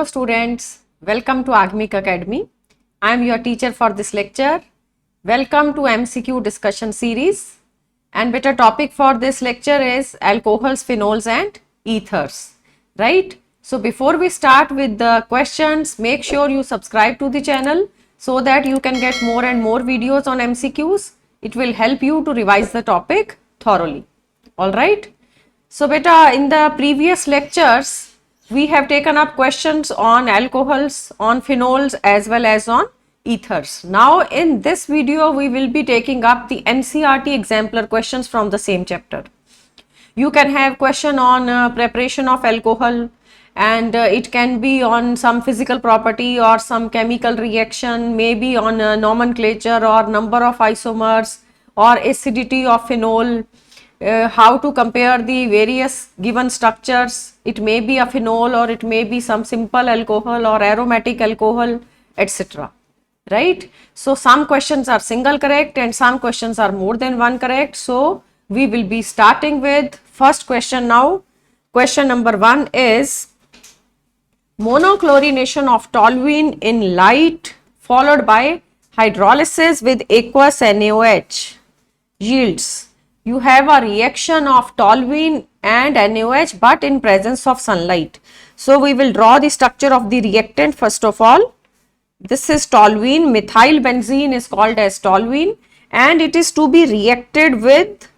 Hello students, welcome to Agmic Academy. I am your teacher for this lecture. Welcome to MCQ discussion series. And better topic for this lecture is alcohols, phenols and ethers. Right? So before we start with the questions, make sure you subscribe to the channel so that you can get more and more videos on MCQs. It will help you to revise the topic thoroughly. Alright? So beta, in the previous lectures, we have taken up questions on alcohols, on phenols as well as on ethers. Now in this video we will be taking up the NCERT exemplar questions from the same chapter. You can have question on preparation of alcohol, and it can be on some physical property or some chemical reaction, maybe on nomenclature or number of isomers or acidity of phenol. How to compare the various given structures. It may be a phenol or it may be some simple alcohol or aromatic alcohol, etc. Right? So some questions are single correct and some questions are more than one correct. So we will be starting with first question now. Question number 1 is monochlorination of toluene in light followed by hydrolysis with aqueous NaOH yields. You have a reaction of toluene and NaOH but in presence of sunlight. So we will draw the structure of the reactant first of all. This is toluene, methyl benzene is called as toluene and it is to be reacted with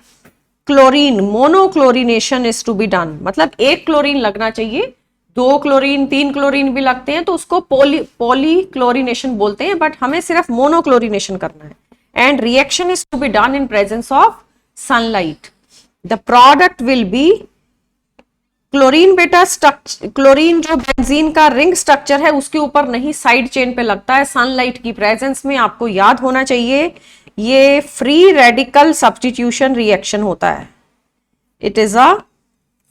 chlorine. Monochlorination is to be done. मतलब एक chlorine लगना चाहिए, दो chlorine, तीन chlorine भी लगते हैं तो उसको पॉलीक्लोरिनेशन बोलते हैं, बट हमें सिर्फ मोनोक्लोरिनेशन करना है. And reaction is to be done in presence of sunlight. The product will be chlorine. बेटा क्लोरीन जो बेंजीन का रिंग स्ट्रक्चर है उसके ऊपर नहीं, साइड चेन पे लगता है सनलाइट की प्रेजेंस में. आपको याद होना चाहिए ये फ्री रेडिकल सब्स्टिट्यूशन रिएक्शन होता है. It is a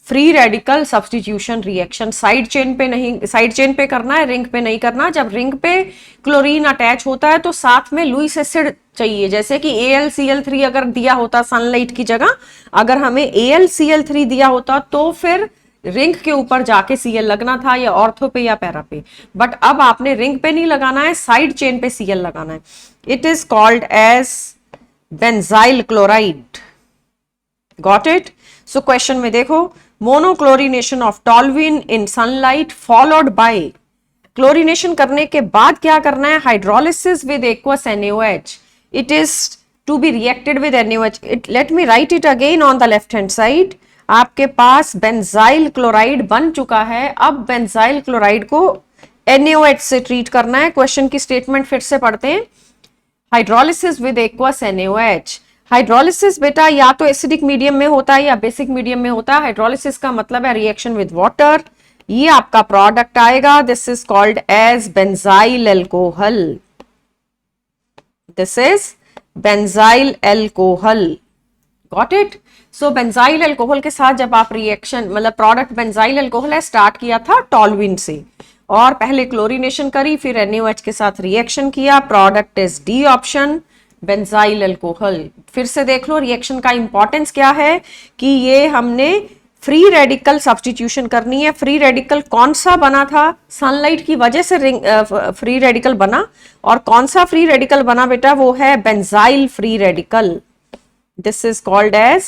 free radical substitution reaction. Side chain पे नहीं, साइड चेन पे करना है, रिंग पे नहीं करना. जब रिंग पे क्लोरीन अटैच होता है तो साथ में लुईस एसिड चाहिए. जैसे कि AlCl3 अगर दिया होता सनलाइट की जगह, अगर हमें AlCl3 दिया होता तो फिर रिंग के ऊपर जाके Cl लगना था, या ऑर्थो पे या पैरा पे. बट अब आपने रिंग पे नहीं लगाना है, साइड चेन पे Cl लगाना है. It is called as benzyl chloride. Got it? So question में देखो, monochlorination of toluene in sunlight followed by, chlorination करने के बाद क्या करना है? Hydrolysis with aqueous NaOH. It is to be reacted with NaOH. Let me write it again on the left hand side. आपके पास बेंजाइल क्लोराइड बन चुका है. अब बेंजाइल क्लोराइड को NaOH से ट्रीट करना है. क्वेश्चन की स्टेटमेंट फिर से पढ़ते हैं. Hydrolysis with aqueous NaOH. Hydrolysis बेटा या तो एसिडिक मीडियम में होता है या बेसिक मीडियम में होता है. हाइड्रोलिसिस का मतलब है रिएक्शन विद वाटर. ये आपका प्रोडक्ट आएगा. This is called as benzyl alcohol. This is benzyl alcohol. Got it? So benzyl alcohol के साथ जब आप रिएक्शन, मतलब प्रोडक्ट benzyl alcohol है, स्टार्ट किया था टॉल्यूइन से और पहले क्लोरिनेशन करी, फिर NaOH के साथ रिएक्शन किया. Product is D option, benzyl alcohol. फिर से देख लो रिएक्शन का इंपॉर्टेंस क्या है कि ये हमने फ्री रेडिकल सब्स्टिट्यूशन करनी है. फ्री रेडिकल कौन सा बना था? सनलाइट की वजह से फ्री रेडिकल बना. और कौन सा फ्री रेडिकल बना बेटा? वो है benzyl free radical. This is called as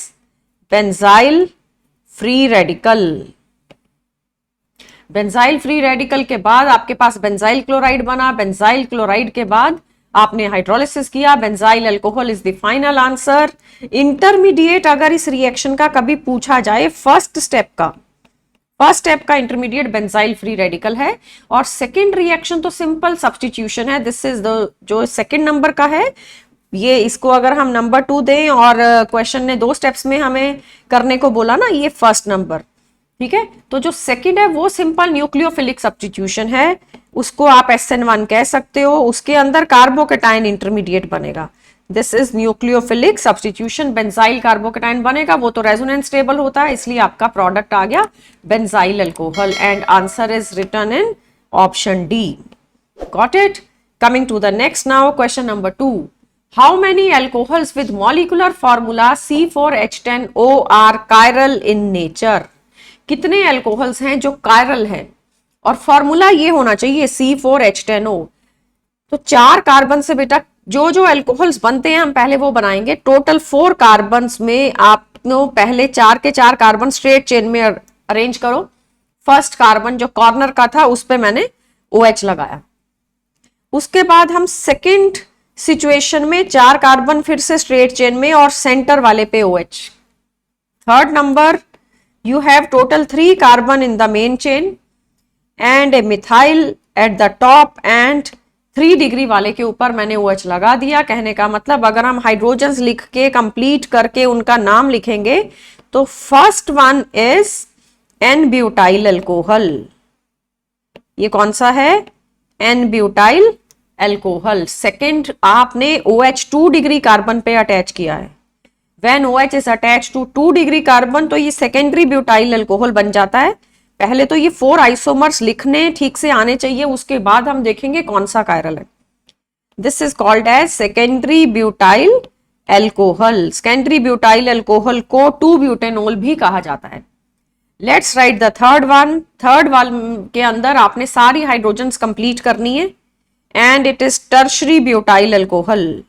benzyl free radical. Benzyl free radical के बाद आपके पास बेंजाइल क्लोराइड बना. बेंजाइल क्लोराइड के बाद आपने हाइड्रोलिसिस किया. Benzyl alcohol is the final answer. Intermediate अगर इस रिएक्शन का कभी पूछा जाए, फर्स्ट स्टेप का इंटरमीडिएट बेंजाइल फ्री रेडिकल है और सेकंड रिएक्शन तो सिंपल सब्स्टिट्यूशन है. दिस इज द जो सेकंड नंबर का है, ये इसको अगर हम नंबर 2 दें और क्वेश्चन ने 2 स्टेप्स में हमें करने को बोला ना, ये फर्स्ट नंबर. ठीक है, तो जो सेकंड है वो सिंपल न्यूक्लियोफिलिक सब्स्टिट्यूशन है. उसको आप SN1 कह सकते हो. उसके अंदर कार्बोकेटाइन इंटरमीडिएट बनेगा. This is nucleophilic substitution. Benzyl carbocation बनेगा, वो तो रेजोनेंस स्टेबल होता है, इसलिए आपका प्रोडक्ट आ गया benzyl alcohol. And answer is written in option D. Got it? Coming to the next now, question number 2. How many alcohols with molecular formula C4H10O are chiral in nature. कितने alcohols हैं जो chiral है? और formula ये होना चाहिए C4H10O। तो 4 carbon से बेटा जो जो एल्कोहल्स बनते हैं हम पहले वो बनाएंगे। टोटल 4 कार्बन्स में आप पहले 4 के 4 कार्बन स्ट्रेट चेन में अरेंज करो। फर्स्ट कार्बन जो कॉर्नर का था उस पे मैंने OH लगाया। उसके बाद हम सेकंड सिचुएशन में 4 कार्बन फिर से स्ट्रेट चेन में और सेंटर वाले पे OH। Third number you have total 3 carbon in the main chain and a methyl at the top and 3 degree वाले के ऊपर मैंने OH लगा दिया। कहने का मतलब अगर हम हाइड्रोजन्स लिख के कंप्लीट करके उनका नाम लिखेंगे तो first one is N butyl alcohol. ये कौन सा है? N butyl alcohol. सेकेंड आपने OH 2 डिग्री कार्बन पे अटैच किया है। When OH is attached to 2 degree carbon तो ये सेकेंडरी ब्यूटाइल अल्कोहल बन जाता है। पहले तो ये 4 आइसोमर्स लिखने ठीक से आने चाहिए, उसके बाद हम देखेंगे कौन सा कायरल है। This is called as secondary butyl alcohol. Secondary butyl alcohol को 2-ब्यूटेनॉल भी कहा जाता है। Let's write the third one. Third one के अंदर आपने सारी हाइड्रोजन्स कंप्लीट करनी है and it is tertiary butyl alcohol.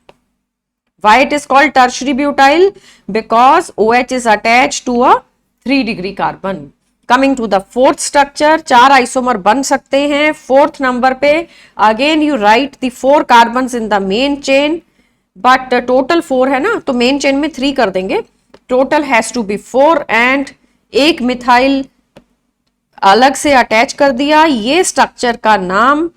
Why it is called tertiary butyl? Because OH is attached to a 3 degree carbon. Coming to the fourth structure, 4 isomer बन सकते हैं। Fourth number पे again you right the 4 carbons in the main chain, but total 4 है ना, तो main chain में 3 कर देंगे। Total has to be 4 and एक मिथाइल अलग से अटैच कर दिया। ये स्ट्रक्चर का नाम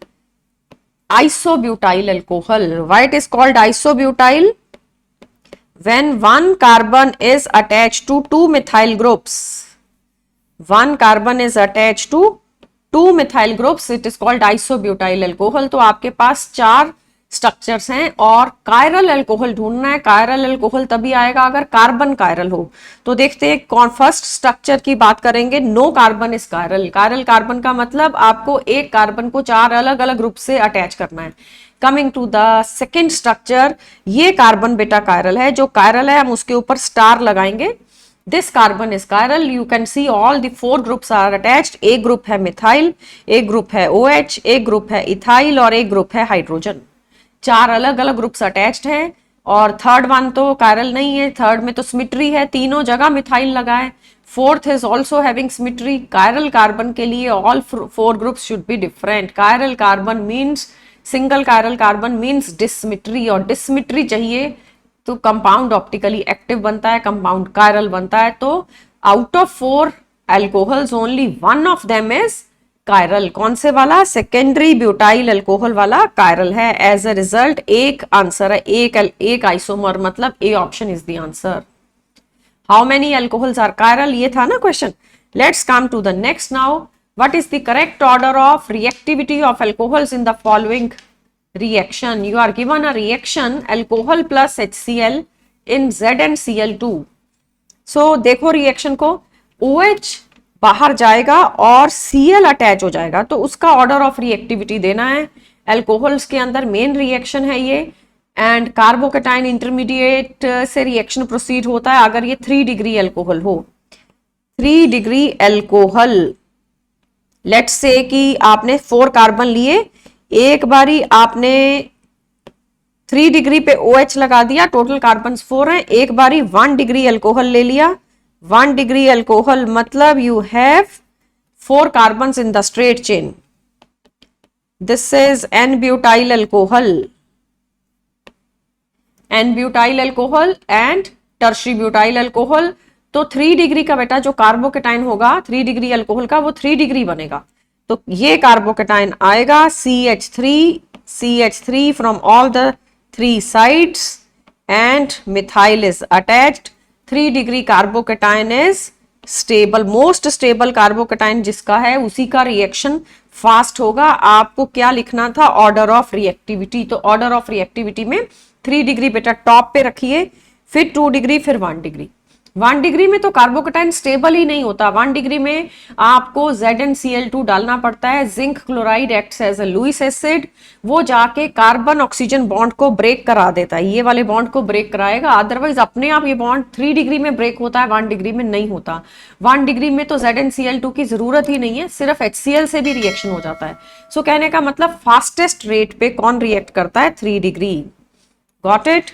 isobutyl alcohol. Why it is called isobutyl? When one carbon is attached to 2 methyl groups, one carbon is attached to 2 methyl groups, it is called isobutyl alcohol। तो आपके पास 4 स्ट्रक्चर्स हैं और कायरल अल्कोहल ढूंढना है। Chiral alcohol तभी आएगा अगर carbon chiral हो। तो देखते हैं कौन। फर्स्ट स्ट्रक्चर की बात करेंगे, no carbon is chiral. Chiral carbon का मतलब आपको एक कार्बन को 4 अलग अलग ग्रुप से अटैच करना है। Coming to the second structure, ये कार्बन बेटा कायरल है। जो कायरल है हम उसके ऊपर स्टार लगाएंगे। This carbon is chiral. You can see all the 4 groups are attached. एक ग्रुप है मिथाइल, एक ग्रुप है OH, एक ग्रुप है इथाइल और एक ग्रुप है हाइड्रोजन। 4 अलग अलग ग्रुप्स अटैच्ड हैं और थर्ड वन तो कायरल नहीं है। थर्ड में तो सिमेट्री है, तीनों जगह मिथाइल लगा है। Fourth is also having symmetry. Chiral carbon के लिए all 4 groups should be different. Chiral carbon means single chiral carbon means dissymmetry, और डिससिमेट्री चाहिए तो कंपाउंड ऑप्टिकली एक्टिव बनता है, कंपाउंड कायरल बनता है। तो out of 4 alcohols only 1 of them is chiral. कौन से वाला? सेकेंडरी ब्यूटाइल अल्कोहल वाला कायरल है। एज अ रिजल्ट एक आंसर है, एक आइसोमर, मतलब A option is the answer. How many alcohols are chiral, ये था ना question. Let's come to the next now. What is the correct order of reactivity of alcohols in the following reaction? You are given a reaction alcohol plus HCl in ZnCl2. So देखो reaction को, OH बाहर जाएगा और Cl attach हो जाएगा, तो उसका order of reactivity देना है। अल्कोहल्स के अंदर मेन रिएक्शन है ये, एंड कार्बोकेटाइन इंटरमीडिएट से रिएक्शन प्रोसीड होता है अगर ये 3 डिग्री अल्कोहल हो। 3 डिग्री अल्कोहल, लेट्स से कि आपने 4 कार्बन लिए, एक बारी आपने 3 डिग्री पे OH लगा दिया, टोटल कार्बन 4 हैं। एक बारी 1 डिग्री अल्कोहल ले लिया। 1 डिग्री अल्कोहल मतलब you have 4 carbon in the straight chain. This is N butyl alcohol. N butyl alcohol and tertiary butyl alcohol. तो 3 डिग्री का बेटा जो कार्बोकेटाइन होगा 3 डिग्री अल्कोहल का, वो 3 डिग्री बनेगा। तो ये कार्बोकेटाइन आएगा CH3 from all the 3 sides and methyl is attached. 3 degree carbocation is stable. Most stable carbocation जिसका है उसी का रिएक्शन फास्ट होगा। आपको क्या लिखना था? Order of reactivity. तो ऑर्डर ऑफ रिएक्टिविटी में 3 डिग्री बेटा टॉप पे रखिए, फिर 2 डिग्री, फिर 1 डिग्री। 1 डिग्री में तो कार्बोकेटाइन स्टेबल ही नहीं होता। 1 डिग्री में आपको ZnCl2 डालना पड़ता है। Zinc chloride acts as a Lewis acid, वो जाके कार्बन ऑक्सीजन बॉन्ड को ब्रेक करा देता है, ये वाले बॉन्ड को ब्रेक कराएगा। अदरवाइज अपने आप ये बॉन्ड 3 डिग्री में ब्रेक होता है, 1 डिग्री में नहीं होता। 1 डिग्री में तो ZnCl2 की जरूरत ही नहीं है, सिर्फ HCl से भी रिएक्शन हो जाता है। सो कहने का मतलब फास्टेस्ट रेट पे कौन रिएक्ट करता है? 3 degree. Got it?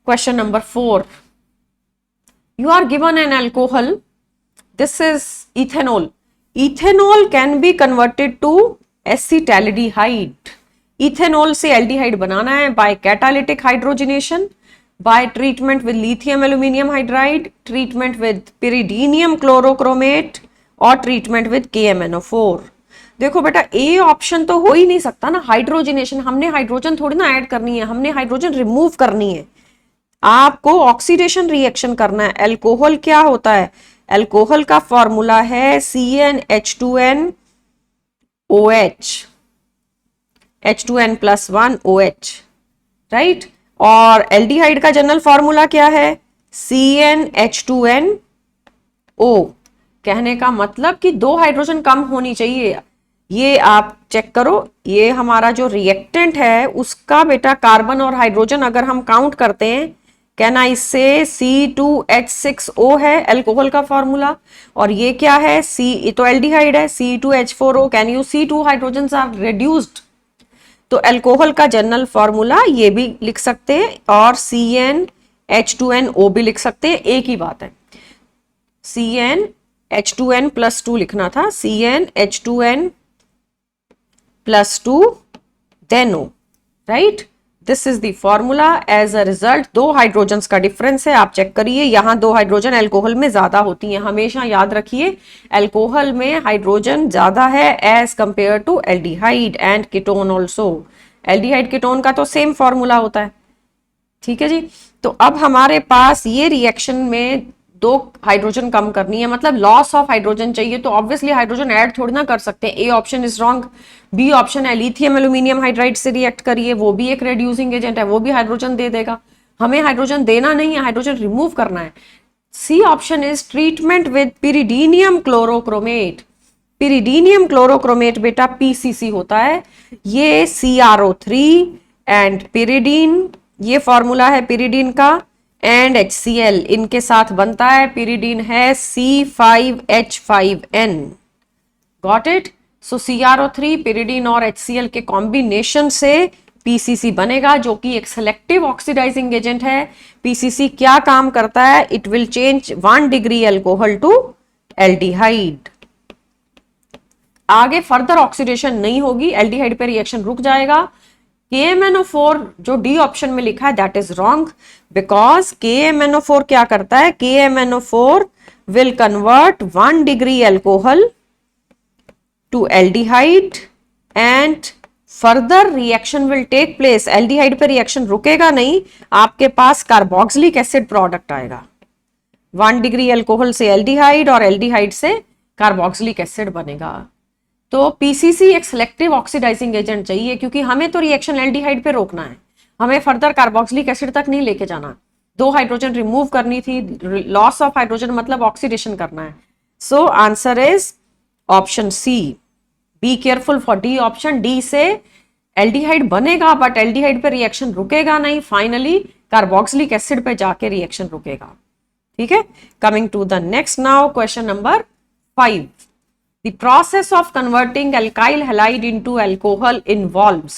Question number 4, you are given an alcohol, this is ethanol. Ethanol can be converted to acetaldehyde. ethanol से aldehyde बनाना है by catalytic hydrogenation, by treatment with lithium aluminum hydride, treatment with pyridinium chlorochromate और treatment with KMNO4। देखो बेटा, A option तो हो ही नहीं सकता ना, हाइड्रोजनेशन। हमने हाइड्रोजन थोड़ी ना ऐड करनी है, हमने हाइड्रोजन रिमूव करनी है। आपको ऑक्सीडेशन रिएक्शन करना है। अल्कोहल क्या होता है? अल्कोहल का फॉर्मूला है CnH2n OH, H2n+1 OH, right. और एल्डिहाइड का जनरल फॉर्मूला क्या है? CnH2nO। कहने का मतलब कि 2 हाइड्रोजन कम होनी चाहिए। ये आप चेक करो, ये हमारा जो रिएक्टेंट है उसका बेटा कार्बन और हाइड्रोजन अगर हम काउंट करते हैं, कैन आई से C2H6O है अल्कोहल का फॉर्मूला, और ये क्या है? ये तो एल्डिहाइड है, C2H4O। Can you see 2 hydrogen are reduced? तो अल्कोहल का जनरल फॉर्मूला ये भी लिख सकते हैं और CnH2nO भी लिख सकते हैं, एक ही बात है। CnH2n+2 लिखना था, CnH2n+2 then O, right. This is the formula. As a result 2 hydrogens का डिफरेंस है, आप चेक करिए। यहां 2 हाइड्रोजन अल्कोहल में ज्यादा होती हैं, हमेशा याद रखिए अल्कोहल में हाइड्रोजन ज्यादा है as compare to aldehyde and ketone also. Aldehyde ketone का तो सेम फॉर्मूला होता है, ठीक है जी। तो अब हमारे पास ये रिएक्शन में 2 हाइड्रोजन कम करनी है, मतलब लॉस ऑफ हाइड्रोजन चाहिए, तो ऑब्वियसली हाइड्रोजन ऐड थोड़ी ना कर सकते हैं। A option is wrong. B option है लिथियम एल्यूमिनियम हाइड्राइड से रिएक्ट करिए, वो भी एक रेड्यूसिंग एजेंट है, वो भी हाइड्रोजन दे देगा। हमें हाइड्रोजन देना नहीं है, हाइड्रोजन रिमूव करना है। C option is treatment with pyridinium chlorochromate. Pyridinium chlorochromate बेटा PCC होता है, ये CrO3 एंड पिरिडीन, ये फॉर्मूला है पिरिडीन का, एंड HCl इनके साथ बनता है। पिरिडीन है C5H5n। Got it? So CrO3, pyridine और HCl के कॉम्बिनेशन से PCC बनेगा, जो कि एक सेलेक्टिव ऑक्सीडाइजिंग एजेंट है। PCC क्या काम करता है? It will change 1 degree alcohol to aldehyde. आगे फर्दर ऑक्सीडेशन नहीं होगी, एल्डिहाइड पे रिएक्शन रुक जाएगा। KMNO4 जो डी ऑप्शन में लिखा है that is wrong, because KMNO4 क्या करता है? KMNO4 will convert 1 degree alcohol to aldehyde and further reaction will take place. Aldehyde पे रिएक्शन रुकेगा नहीं, आपके पास कार्बोक्सिलिक एसिड प्रोडक्ट आएगा। 1 डिग्री अल्कोहल से एल्डिहाइड और एल्डिहाइड से कार्बोक्सिलिक एसिड बनेगा। तो PCC एक सिलेक्टिव ऑक्सीडाइजिंग एजेंट चाहिए, क्योंकि हमें तो रिएक्शन एल्डिहाइड पे रोकना है, हमें फर्दर कार्बोक्सिलिक एसिड तक नहीं लेके जाना। 2 हाइड्रोजन रिमूव करनी थी, लॉस ऑफ हाइड्रोजन मतलब ऑक्सीडेशन करना है। So answer is option C. Be careful for D option. D से एल्डिहाइड बनेगा बट एल्डिहाइड पे रिएक्शन रुकेगा नहीं, फाइनली कार्बोक्सिलिक एसिड पे जाके रिएक्शन रुकेगा। ठीक है, coming to the next now, question number 5। The process of converting alkyl halide into alcohol involves।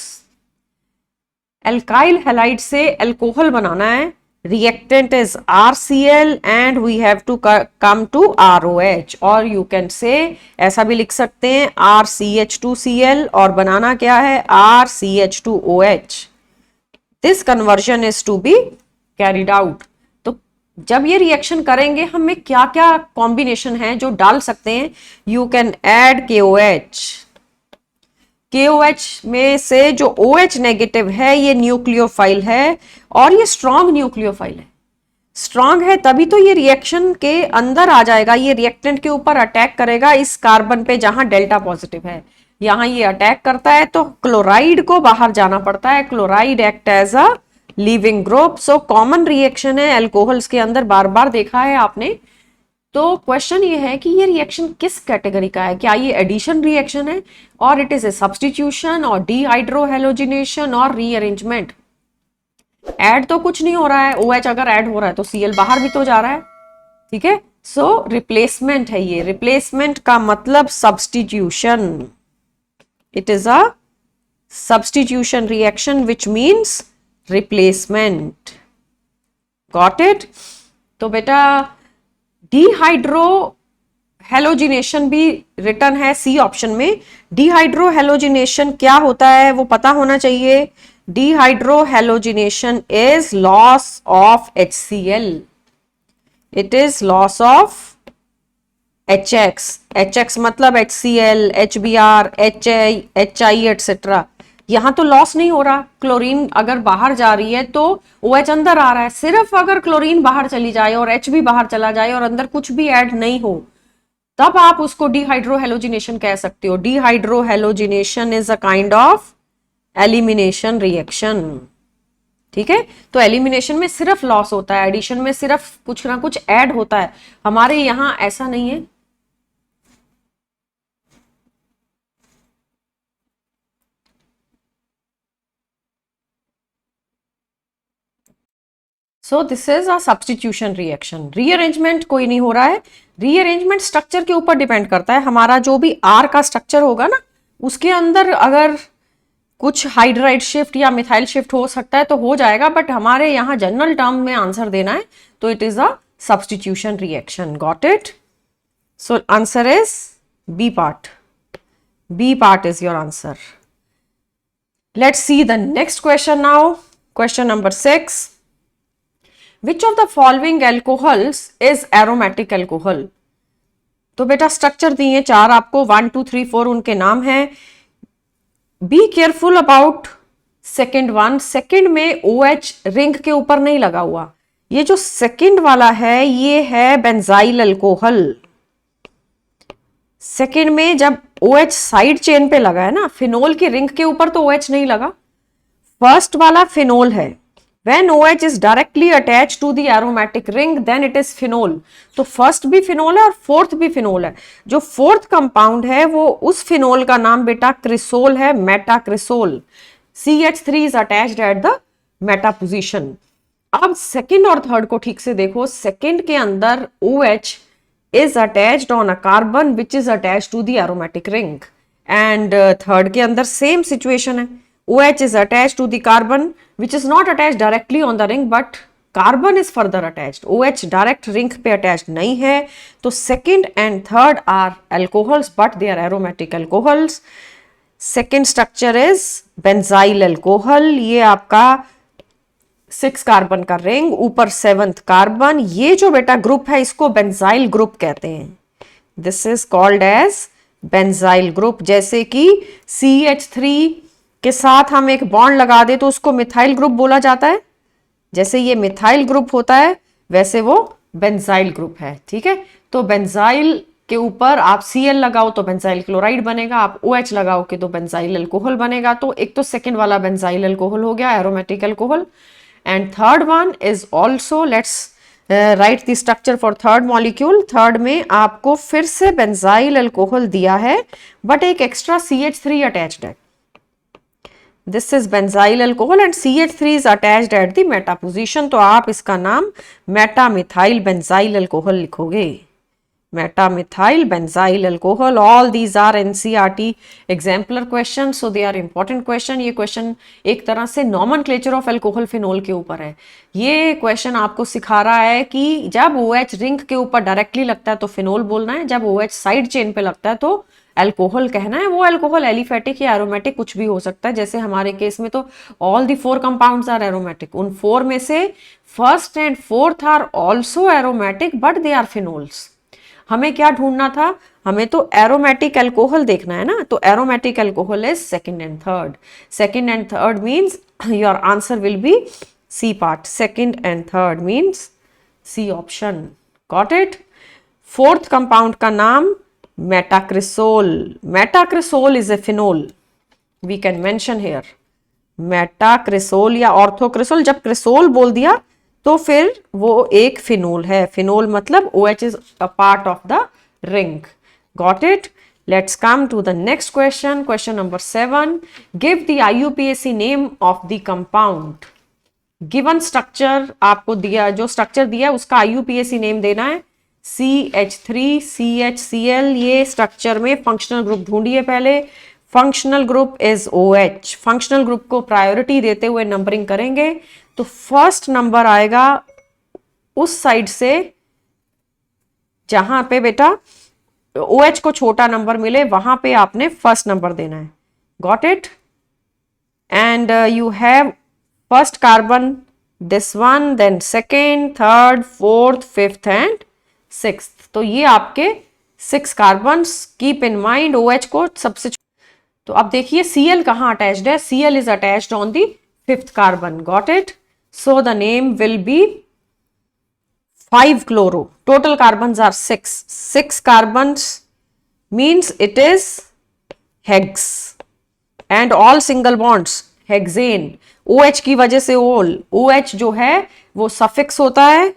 alkyl halide से alcohol बनाना है, reactant is RCl and we have to come to ROH, और you can say ऐसा भी लिख सकते हैं RCH2Cl, और बनाना क्या है? RCH2OH। This conversion is to be carried out। जब ये रिएक्शन करेंगे हमें क्या क्या कॉम्बिनेशन है जो डाल सकते हैं? You can add KOH। KOH में से जो OH नेगेटिव है ये न्यूक्लियोफाइल है, और ये स्ट्रॉन्ग न्यूक्लियोफाइल है। स्ट्रॉन्ग है तभी तो ये रिएक्शन के अंदर आ जाएगा, ये रिएक्टेंट के ऊपर अटैक करेगा इस कार्बन पे जहां डेल्टा पॉजिटिव है। यहां ये अटैक करता है तो क्लोराइड को बाहर जाना पड़ता है। Chloride act as a leaving group. So common reaction है अल्कोहल्स के अंदर, बार बार देखा है आपने। तो क्वेश्चन ये है कि ये रिएक्शन किस कैटेगरी का है, क्या ये एडिशन रिएक्शन है, और इट इज ए सब्स्टिट्यूशन, और डीहाइड्रोहेलोजिनेशन, और रीअरेंजमेंट। ऐड तो कुछ नहीं हो रहा है, OH अगर ऐड हो रहा है तो Cl बाहर भी तो जा रहा है, ठीक है। सो रिप्लेसमेंट है ये, रिप्लेसमेंट का मतलब substitution. It is a substitution reaction which means replacement. Got it? तो बेटा डिहाइड्रो हेलोजिनेशन भी रिटर्न है सी ऑप्शन में। डिहाइड्रो हेलोजिनेशन क्या होता है वो पता होना चाहिए। Dehydro halogenation is loss of HCl, it is loss of HX। HX मतलब HCl, HBr, HI एटसेट्रा। यहां तो लॉस नहीं हो रहा, क्लोरीन अगर बाहर जा रही है तो OH अंदर आ रहा है। सिर्फ अगर क्लोरीन बाहर चली जाए और H भी बाहर चला जाए और अंदर कुछ भी ऐड नहीं हो, तब आप उसको डिहाइड्रोहेलोजिनेशन कह सकते हो। Dehydrohalogenation is a kind of elimination reaction, ठीक है। तो एलिमिनेशन में सिर्फ लॉस होता है, एडिशन में सिर्फ कुछ ना कुछ ऐड होता है। हमारे यहां ऐसा नहीं है। So this is a substitution reaction. Rearrangement कोई नहीं हो रहा है। रीअरेंजमेंट स्ट्रक्चर के ऊपर डिपेंड करता है। हमारा जो भी R का स्ट्रक्चर होगा ना, उसके अंदर अगर कुछ हाइड्राइड शिफ्ट या मिथाइल शिफ्ट हो सकता है तो हो जाएगा, बट हमारे यहाँ जनरल टर्म में आंसर देना है तो it is a substitution reaction. Got it? So answer is B part. B part is your answer. Let's see the next question now. Question number 6, which of the following alcohols is aromatic alcohol. तो बेटा structure दिए 4 आपको, 1 2 3 4 उनके नाम हैं। Be careful about second one. Second में OH ring के ऊपर नहीं लगा हुआ। ये जो सेकेंड वाला है ये है बेंजाइल अल्कोहल। सेकेंड में जब OH साइड चेन पे लगा है ना, फिनोल की रिंग के ऊपर तो OH नहीं लगा। फर्स्ट वाला फिनोल है। When OH is directly attached to the aromatic ring, then it is phenol. तो फर्स्ट भी फिनोल है और फोर्थ भी फिनोल है। जो फोर्थ कंपाउंड है वो उस फिनोल का नाम बेटा क्रिसोल है, metacresol. CH3 is attached at the Meta position. अब सेकेंड और थर्ड को ठीक से देखो। सेकेंड के अंदर OH is attached on a carbon which is attached to the aromatic ring, and third के अंदर सेम सिचुएशन है। OH is attached to the carbon which is not attached directly on the ring but carbon is further attached. OH direct ring पे attached नहीं है। तो second and third are alcohols but they are aromatic alcohols. Second structure is benzyl alcohol। ये आपका 6 carbon का ring, ऊपर 7th carbon. ये जो बेटा ग्रुप है इसको बेंजाइल ग्रुप कहते हैं। This is called as benzyl group. जैसे कि CH3 के साथ हम एक बॉन्ड लगा दे तो उसको मिथाइल ग्रुप बोला जाता है। जैसे ये मिथाइल ग्रुप होता है वैसे वो बेंजाइल ग्रुप है, ठीक है। तो बेंजाइल के ऊपर आप Cl लगाओ तो बेंजाइल क्लोराइड बनेगा, आप OH लगाओ के तो बेंजाइल अल्कोहल बनेगा। तो एक तो सेकेंड वाला बेंजाइल अल्कोहल हो गया, aromatic alcohol. And third one is also, let's write the structure for third molecule. Third में आपको फिर से बेंजाइल अल्कोहल दिया है बट एक एक्स्ट्रा CH3 अटैच्ड है। This is benzyl alcohol and CH3 is attached at the meta position। तो आप इसका नाम मेटामिथाइल बेंजाइल अल्कोहल लिखोगे। Meta methyl benzyl alcohol. All these are NCERT exemplar question, so they are important question. ये question एक तरह से नॉमेनक्लेचर ऑफ अल्कोहल फिनोल के ऊपर है। ये क्वेश्चन आपको सिखा रहा है कि जब OH रिंग के ऊपर डायरेक्टली लगता है तो फिनोल बोलना है, जब OH साइड चेन पे लगता है तो अल्कोहल कहना है। वो अल्कोहल एलिफेटिक या एरोमेटिक कुछ भी हो सकता है। जैसे हमारे केस में तो all the 4 compounds are aromatic. उन 4 में से first and fourth are also aromatic but they are phenols. हमें क्या ढूंढना था? हमें तो एरोमेटिक अल्कोहल देखना है ना। तो aromatic alcohol is second and third. Second and third means your answer will be C part. Second and third means C option. Got it? Fourth compound का नाम metacresol. Metacresol is a phenol, we can mention here। Metacresol या orthocresol, जब cresol बोल दिया तो फिर वो एक फिनोल है। फिनोल मतलब OH is a part of the ring. Got it? Let's come to the next question, question number 7। Give the IUPAC name of the compound. Given structure आपको दिया, जो स्ट्रक्चर दिया उसका IUPAC नेम देना है। CH3CHCl, ये structure में functional group ढूंढिए पहले। Functional group is OH। Functional group को प्रायोरिटी देते हुए नंबरिंग करेंगे। तो फर्स्ट नंबर आएगा उस साइड से जहां पे बेटा OH को छोटा नंबर मिले, वहां पे आपने फर्स्ट नंबर देना है। Got it? And you have first carbon this one, then second, third, fourth, fifth and sixth. तो ये आपके 6 carbons. Keep in mind OH को सबसे, तो अब देखिए Cl कहां अटैच्ड है। Cl is attached on the 5th carbon. Got it? So the name will be 5 chloro. Total carbons are 6. 6 carbons means it is hex and all single bonds hexane. OH की वजह से OH जो है वो suffix होता है,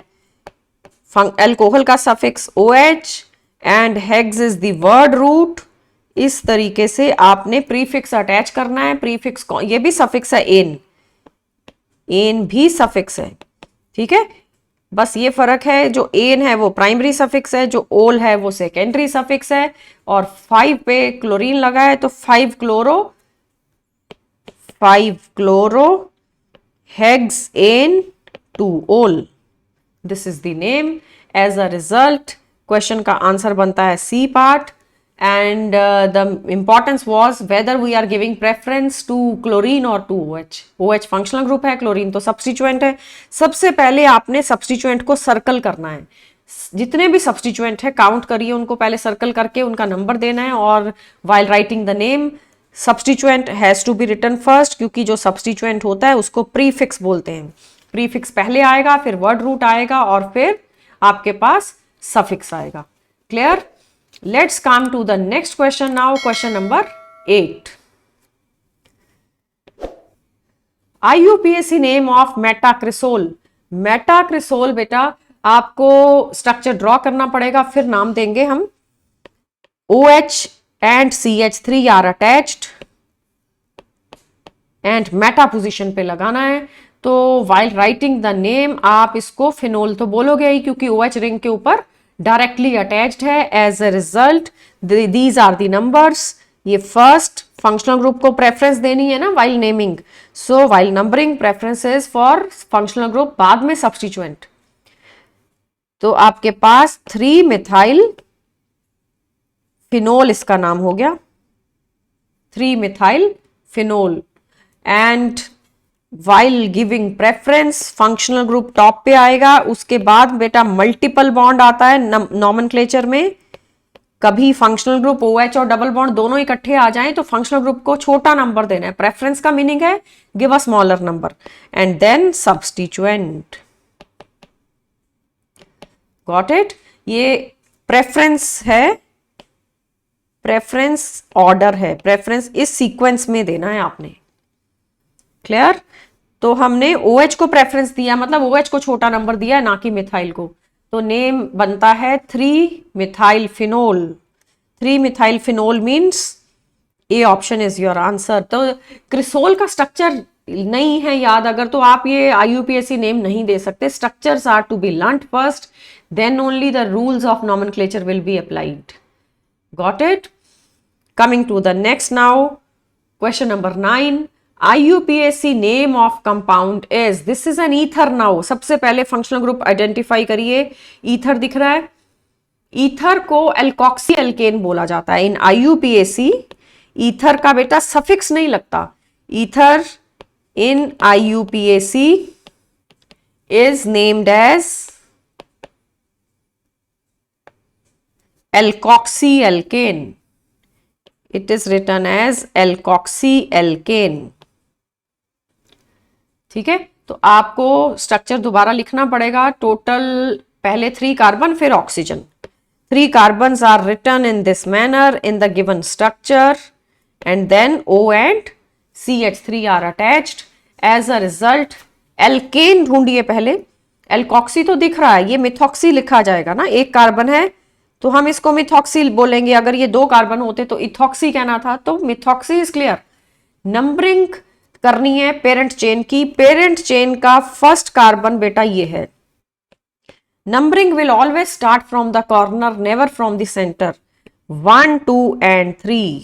alcohol का suffix OH and hex is the word root. इस तरीके से आपने प्रीफिक्स अटैच करना है। प्रीफिक्स ये भी सफिक्स है, एन भी सफिक्स है। ठीक है, बस ये फर्क है, जो एन है वो प्राइमरी सफिक्स है, जो ओल है वो सेकेंडरी सफिक्स है। और 5 पे क्लोरीन लगा है तो 5 chloro hex an 2 ol. This is the name. As a result question का आंसर बनता है C part. And the importance was whether we are giving preference to chlorine or to OH. OH functional group है, chlorine तो substituent है। सबसे पहले आपने substituent को सर्कल करना है। जितने भी substituent है काउंट करिए, उनको पहले सर्कल करके उनका नंबर देना है। और while writing the name, substituent has to be written first, क्योंकि जो substituent होता है उसको prefix बोलते हैं। prefix पहले आएगा, फिर word root आएगा और फिर आपके पास suffix आएगा। Clear? Let's come to the next question now, question number 8. IUPAC name of metacresol. Metacresol बेटा आपको स्ट्रक्चर ड्रॉ करना पड़ेगा, फिर नाम देंगे हम। OH and CH3 are attached and meta position पे लगाना है। तो while writing the name आप इसको फिनोल तो बोलोगे ही, क्योंकि OH रिंग के ऊपर डायरेक्टली अटैच्ड है। As a result these are the numbers. ये फर्स्ट फंक्शनल ग्रुप को प्रेफरेंस देनी है ना while naming, so while numbering preferences for functional group, बाद में सब्स्टिट्यूएंट। तो आपके पास 3 मिथाइल फिनोल इसका नाम हो गया, 3 methyl phenol. And while giving preference functional group top पे आएगा। उसके बाद बेटा मल्टीपल बॉन्ड आता है नॉमेनक्लेचर में। कभी फंक्शनल ग्रुप OH और डबल बॉन्ड दोनों इकट्ठे आ जाएं तो फंक्शनल ग्रुप को छोटा नंबर देना है। प्रेफरेंस का मीनिंग है give a smaller number. And then substituent. Got it? ये प्रेफरेंस है, प्रेफरेंस ऑर्डर है, प्रेफरेंस इस सीक्वेंस में देना है आपने। क्लियर? तो हमने OH को प्रेफरेंस दिया, मतलब OH को छोटा नंबर दिया, ना कि मिथाइल को। तो नेम बनता है 3 methyl phenol. 3 methyl phenol means A option is your answer. तो क्रिसोल का स्ट्रक्चर नहीं है याद अगर, तो आप ये IUPAC नेम नहीं दे सकते। Structures are to be learned first, then only the rules of nomenclature will be applied. Got it? Coming to the next now, question number 9। IUPAC name of compound is, this is an ether now। सबसे पहले functional group identify करिए। Ether दिख रहा है, ether को alkoxy alkene बोला जाता है। इन IUPAC ईथर का बेटा सफिक्स नहीं लगता। Ether in IUPAC is named as alkoxy alkane. It is written as alkoxy alkane। ठीक है, तो आपको स्ट्रक्चर दोबारा लिखना पड़ेगा। टोटल पहले 3 कार्बन फिर oxygen. 3 carbons are written in this manner in the given structure and then O and CH3 are attached. As a result alkane ढूंढिए पहले। एल्कॉक्सी तो दिख रहा है, ये मिथॉक्सी लिखा जाएगा ना, एक कार्बन है तो हम इसको मिथॉक्सी बोलेंगे, अगर ये 2 कार्बन होते तो इथॉक्सी कहना था, तो मिथॉक्सी इज क्लियर। नंबरिंग करनी है पेरेंट चेन की। पेरेंट चेन का फर्स्ट कार्बन बेटा ये है। Numbering will always start from the corner, never from the centre. 1 2 and 3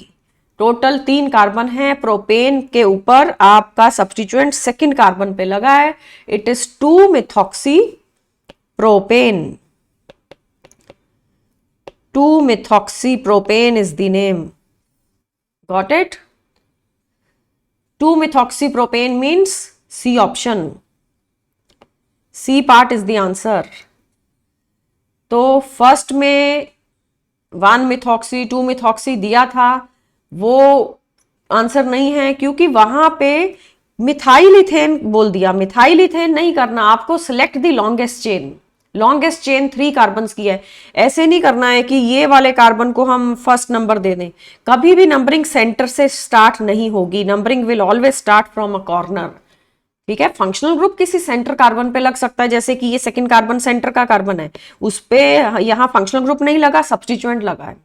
total 3 carbon है। प्रोपेन के ऊपर आपका सब्स्टिट्यूएंट सेकंड कार्बन पे लगा है। It is 2 methoxy propane. 2 methoxy propane is the name. Got it? 2 methoxy propane means C option. C part is the answer. तो first में 1 methoxy 2 methoxy दिया था, वो आंसर नहीं है क्योंकि वहां पे मिथाइल इथेन बोल दिया। मिथाइल इथेन नहीं करना, आपको select the longest chain. Longest chain 3 carbon की है, ऐसे नहीं करना है कि ये वाले कार्बन को हम फर्स्ट नंबर दे दें। कभी भी नंबरिंग सेंटर से स्टार्ट नहीं होगी, numbering will always start from a corner. ठीक है, फंक्शनल ग्रुप किसी सेंटर कार्बन पे लग सकता है, जैसे कि ये सेकंड कार्बन सेंटर का कार्बन है, उस पे यहाँ फंक्शनल ग्रुप नहीं लगा, सब्स्टिट्यूएंट लगा है।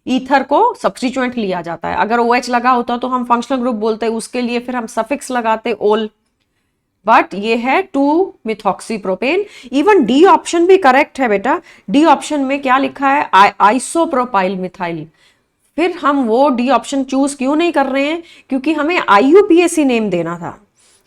ईथर को सब्स्टिट्यूएंट लिया जाता है। अगर OH लगा होता तो हम फंक्शनल ग्रुप बोलते, उसके लिए फिर हम सफिक्स लगाते ओल। बट ये है 2 methoxy propane. Even D option भी करेक्ट है बेटा। डी ऑप्शन में क्या लिखा है? Isopropyl methyl. फिर हम वो डी ऑप्शन चूज क्यों नहीं कर रहे हैं? क्योंकि हमें IUPAC नेम देना था,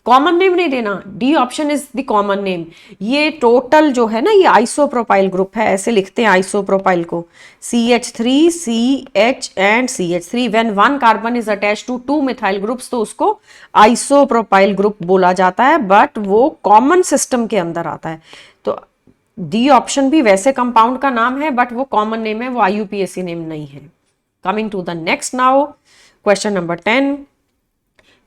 कॉमन नेम नहीं देना। D option is the common name. ये टोटल जो है ना, ये आइसोप्रोपाइल ग्रुप है, ऐसे लिखते हैं आइसोप्रोपाइल को। CH3 CH and CH3 when 1 carbon is attached to 2 methyl groups तो उसको आइसोप्रोपाइल ग्रुप बोला जाता है, बट वो कॉमन सिस्टम के अंदर आता है। तो डी ऑप्शन भी वैसे कंपाउंड का नाम है, बट वो कॉमन नेम है, वो IUPAC नेम नहीं है। Coming to the next now, question number 10।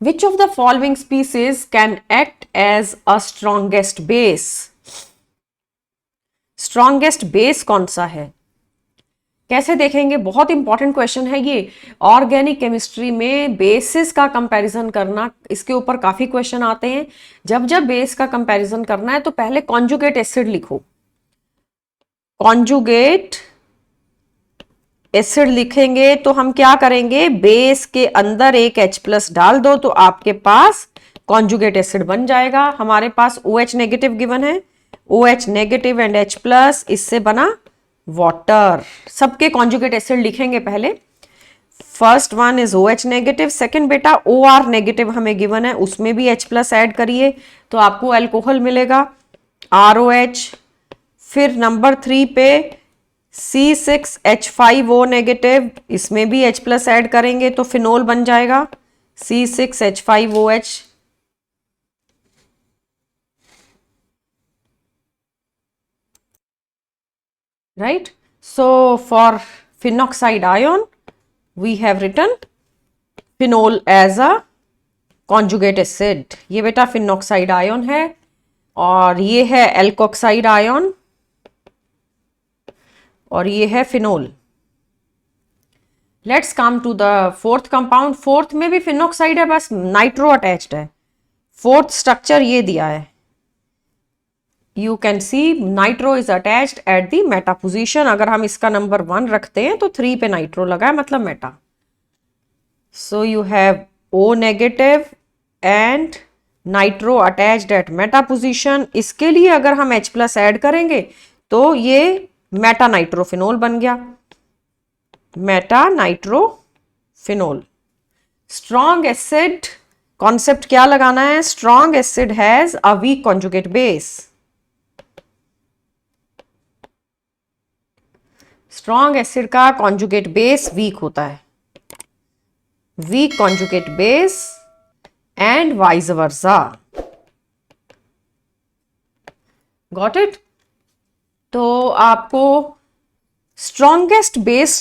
Which of the following species can act as a strongest base? Strongest base कौन सा है? कैसे देखेंगे? बहुत इंपॉर्टेंट क्वेश्चन है ये। ऑर्गेनिक केमिस्ट्री में बेसिस का कंपैरिजन करना, इसके ऊपर काफी क्वेश्चन आते हैं। जब जब बेस का कंपैरिजन करना है तो पहले कॉन्जुगेट एसिड लिखो। कॉन्जुगेट एसिड लिखेंगे तो हम क्या करेंगे? बेस के अंदर एक H+ डाल दो तो आपके पास कॉन्जुगेट एसिड बन जाएगा। हमारे पास OH नेगेटिव गिवन है, OH नेगेटिव एंड H+, इससे बना वाटर। सबके कॉन्जुगेट एसिड लिखेंगे पहले। First one is OH negative, second बेटा OR नेगेटिव हमें गिवन है, उसमें भी H+ ऐड करिए तो आपको अल्कोहल मिलेगा ROH। फिर नंबर 3 पे C6H5O नेगेटिव, इसमें भी H+ ऐड करेंगे तो फिनोल बन जाएगा C6H5OH। Right, so for phenoxide ion we have written phenol as a conjugate acid. ये बेटा फिनॉक्साइड आयन है और ये है एल्कोक्साइड आयन और ये है phenol. Let's come to the fourth compound. Fourth में भी फिनॉक्साइड है, बस नाइट्रो अटैच्ड है। फोर्थ स्ट्रक्चर ये दिया है, you can see nitro is attached at the meta position. अगर हम इसका नंबर 1 रखते हैं तो 3 पे नाइट्रो लगा है, मतलब Meta. So you have O negative and nitro attached eight Meta position. इसके लिए अगर हम H+ ऐड करेंगे तो ये मेटा नाइट्रोफिनोल बन गया, meta nitrophenol. Strong acid concept क्या लगाना है? Strong acid has a weak conjugate base. Strong acid का कॉन्जुगेट बेस वीक होता है, weak conjugate base and vice versa. Got it? तो आपको स्ट्रॉन्गेस्ट बेस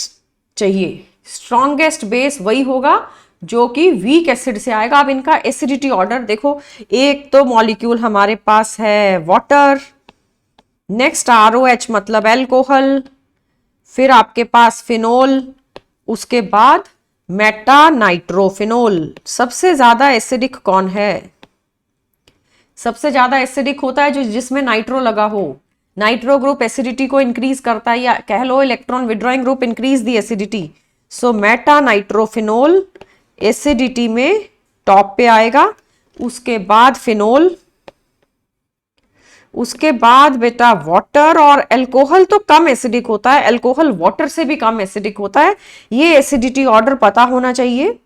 चाहिए। स्ट्रॉन्गेस्ट बेस वही होगा जो कि वीक एसिड से आएगा। अब इनका एसिडिटी ऑर्डर देखो, एक तो मॉलिक्यूल हमारे पास है वाटर, नेक्स्ट ROH मतलब एल्कोहल, फिर आपके पास फिनोल, उसके बाद मेटा नाइट्रोफिनोल। सबसे ज्यादा एसिडिक कौन है? सबसे ज्यादा एसिडिक होता है जो जिसमें नाइट्रो लगा हो। नाइट्रो ग्रुप एसिडिटी को इंक्रीज करता है, या कह लो electron withdrawing group increase the acidity. So meta nitrophenol acidity में टॉप पे आएगा। उसके बाद फिनोल, उसके बाद बेटा वाटर, और अल्कोहल तो कम एसिडिक होता है, अल्कोहल वाटर से भी कम एसिडिक होता है। ये एसिडिटी ऑर्डर पता होना चाहिए।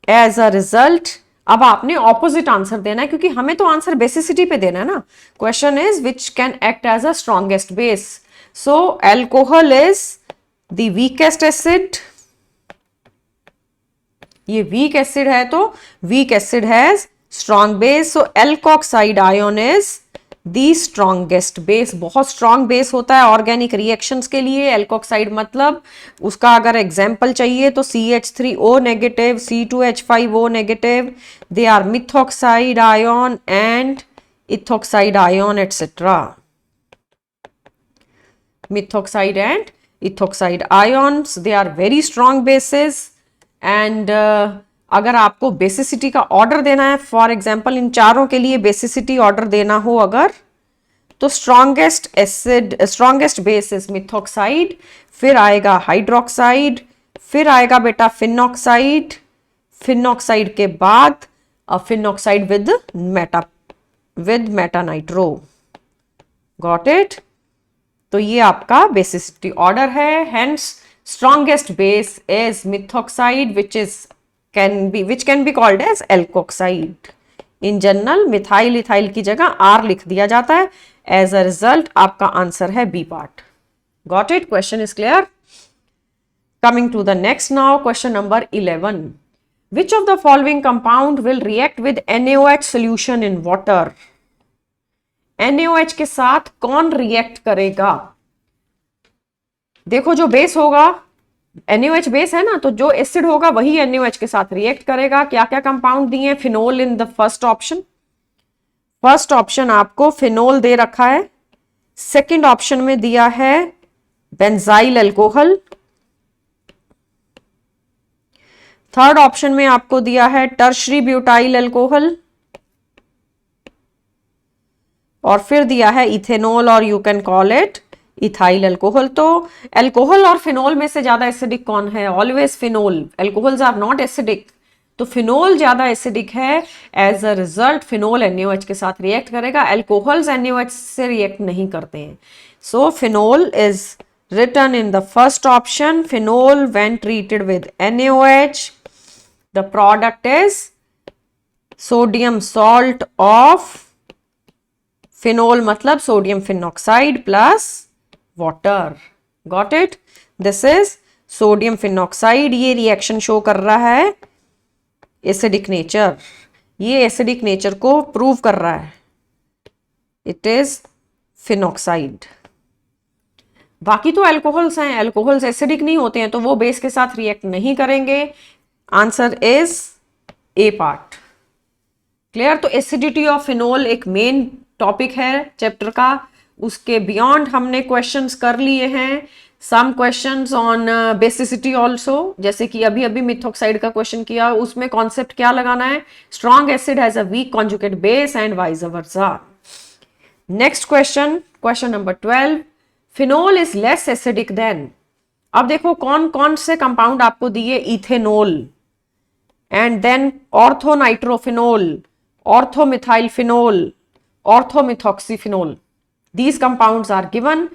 एज अ रिजल्ट अब आपने ऑपोजिट आंसर देना है, क्योंकि हमें तो आंसर बेसिसिटी पे देना है ना। Question is which can act as a strongest base. So alcohol is the weakest acid. ये वीक एसिड है तो weak acid has strong base. So alkoxide ion is the strongest base. बहुत strong base होता है organic reactions के लिए alkoxide. मतलब उसका अगर एग्जाम्पल चाहिए तो CH3O negative, C2H5O negative, they are methoxide ion and ethoxide ion etcetera. Methoxide and ethoxide ions, they are very strong bases. एंड अगर आपको बेसिसिटी का ऑर्डर देना है, फॉर एग्जाम्पल इन चारों के लिए बेसिसिटी ऑर्डर देना हो अगर, तो strongest acid, strongest base is methoxide, फिर आएगा हाइड्रोक्साइड, फिर आएगा बेटा फिनॉक्साइड, फिनॉक्साइड के बाद phenoxide with meta-nitro. Got it? तो ये आपका बेसिसिटी ऑर्डर है। Hence strongest base is methoxide which can be called as alkoxide. In general methyl ethyl की जगह R लिख दिया जाता है। As a result आपका आंसर है B part. Got it? Question is clear? Coming to the next now, question number 11. Which of the following compound will react with NaOH solution in water? NaOH के साथ कौन react करेगा? देखो जो base होगा, NaOH base है ना, तो जो एसिड होगा वही NaOH के साथ रिएक्ट करेगा। क्या क्या कंपाउंड दिए हैं? Phenol in the first option. First option आपको फिनोल दे रखा है। सेकंड ऑप्शन में दिया है बेंजाइल अल्कोहल। थर्ड ऑप्शन में आपको दिया है टर्शरी ब्यूटाइल अल्कोहल, और फिर दिया है इथेनॉल, और you can call it ethyl alcohol. तो अल्कोहल और फिनोल में से ज्यादा एसिडिक कौन है? Always phenol. Alcohols are not acidic, तो फिनोल ज्यादा एसिडिक है। As a result phenol NaOH के साथ रिएक्ट करेगा। अल्कोहल्स NaOH से रिएक्ट नहीं करते हैं। So phenol is written in the first option. Phenol when treated with NaOH, the product is sodium salt of phenol, मतलब sodium phenoxide plus water. Got it? This is sodium phenoxide. ये reaction show कर रहा है acidic nature, ये acidic nature को prove कर रहा है. It is phenoxide. बाकी तो अल्कोहल्स हैं, अल्कोहल्स एसिडिक नहीं होते हैं तो वो बेस के साथ रिएक्ट नहीं करेंगे. Answer is A part. Clear? तो एसिडिटी ऑफ फिनोल एक मेन टॉपिक है चैप्टर का. उसके बियॉन्ड हमने क्वेश्चंस कर लिए हैं. Some questions on basicity also, जैसे कि अभी अभी मिथॉक्साइड का क्वेश्चन किया, उसमें कॉन्सेप्ट क्या लगाना है? Strong acid has a weak conjugate base and vice versa. Next question, question number 12. Phenol is less acidic than. अब देखो कौन कौन से कंपाउंड आपको दिए. Ethanol and then orthonitrophenol, orthomethylphenol, orthomethoxyphenol. These compounds are given.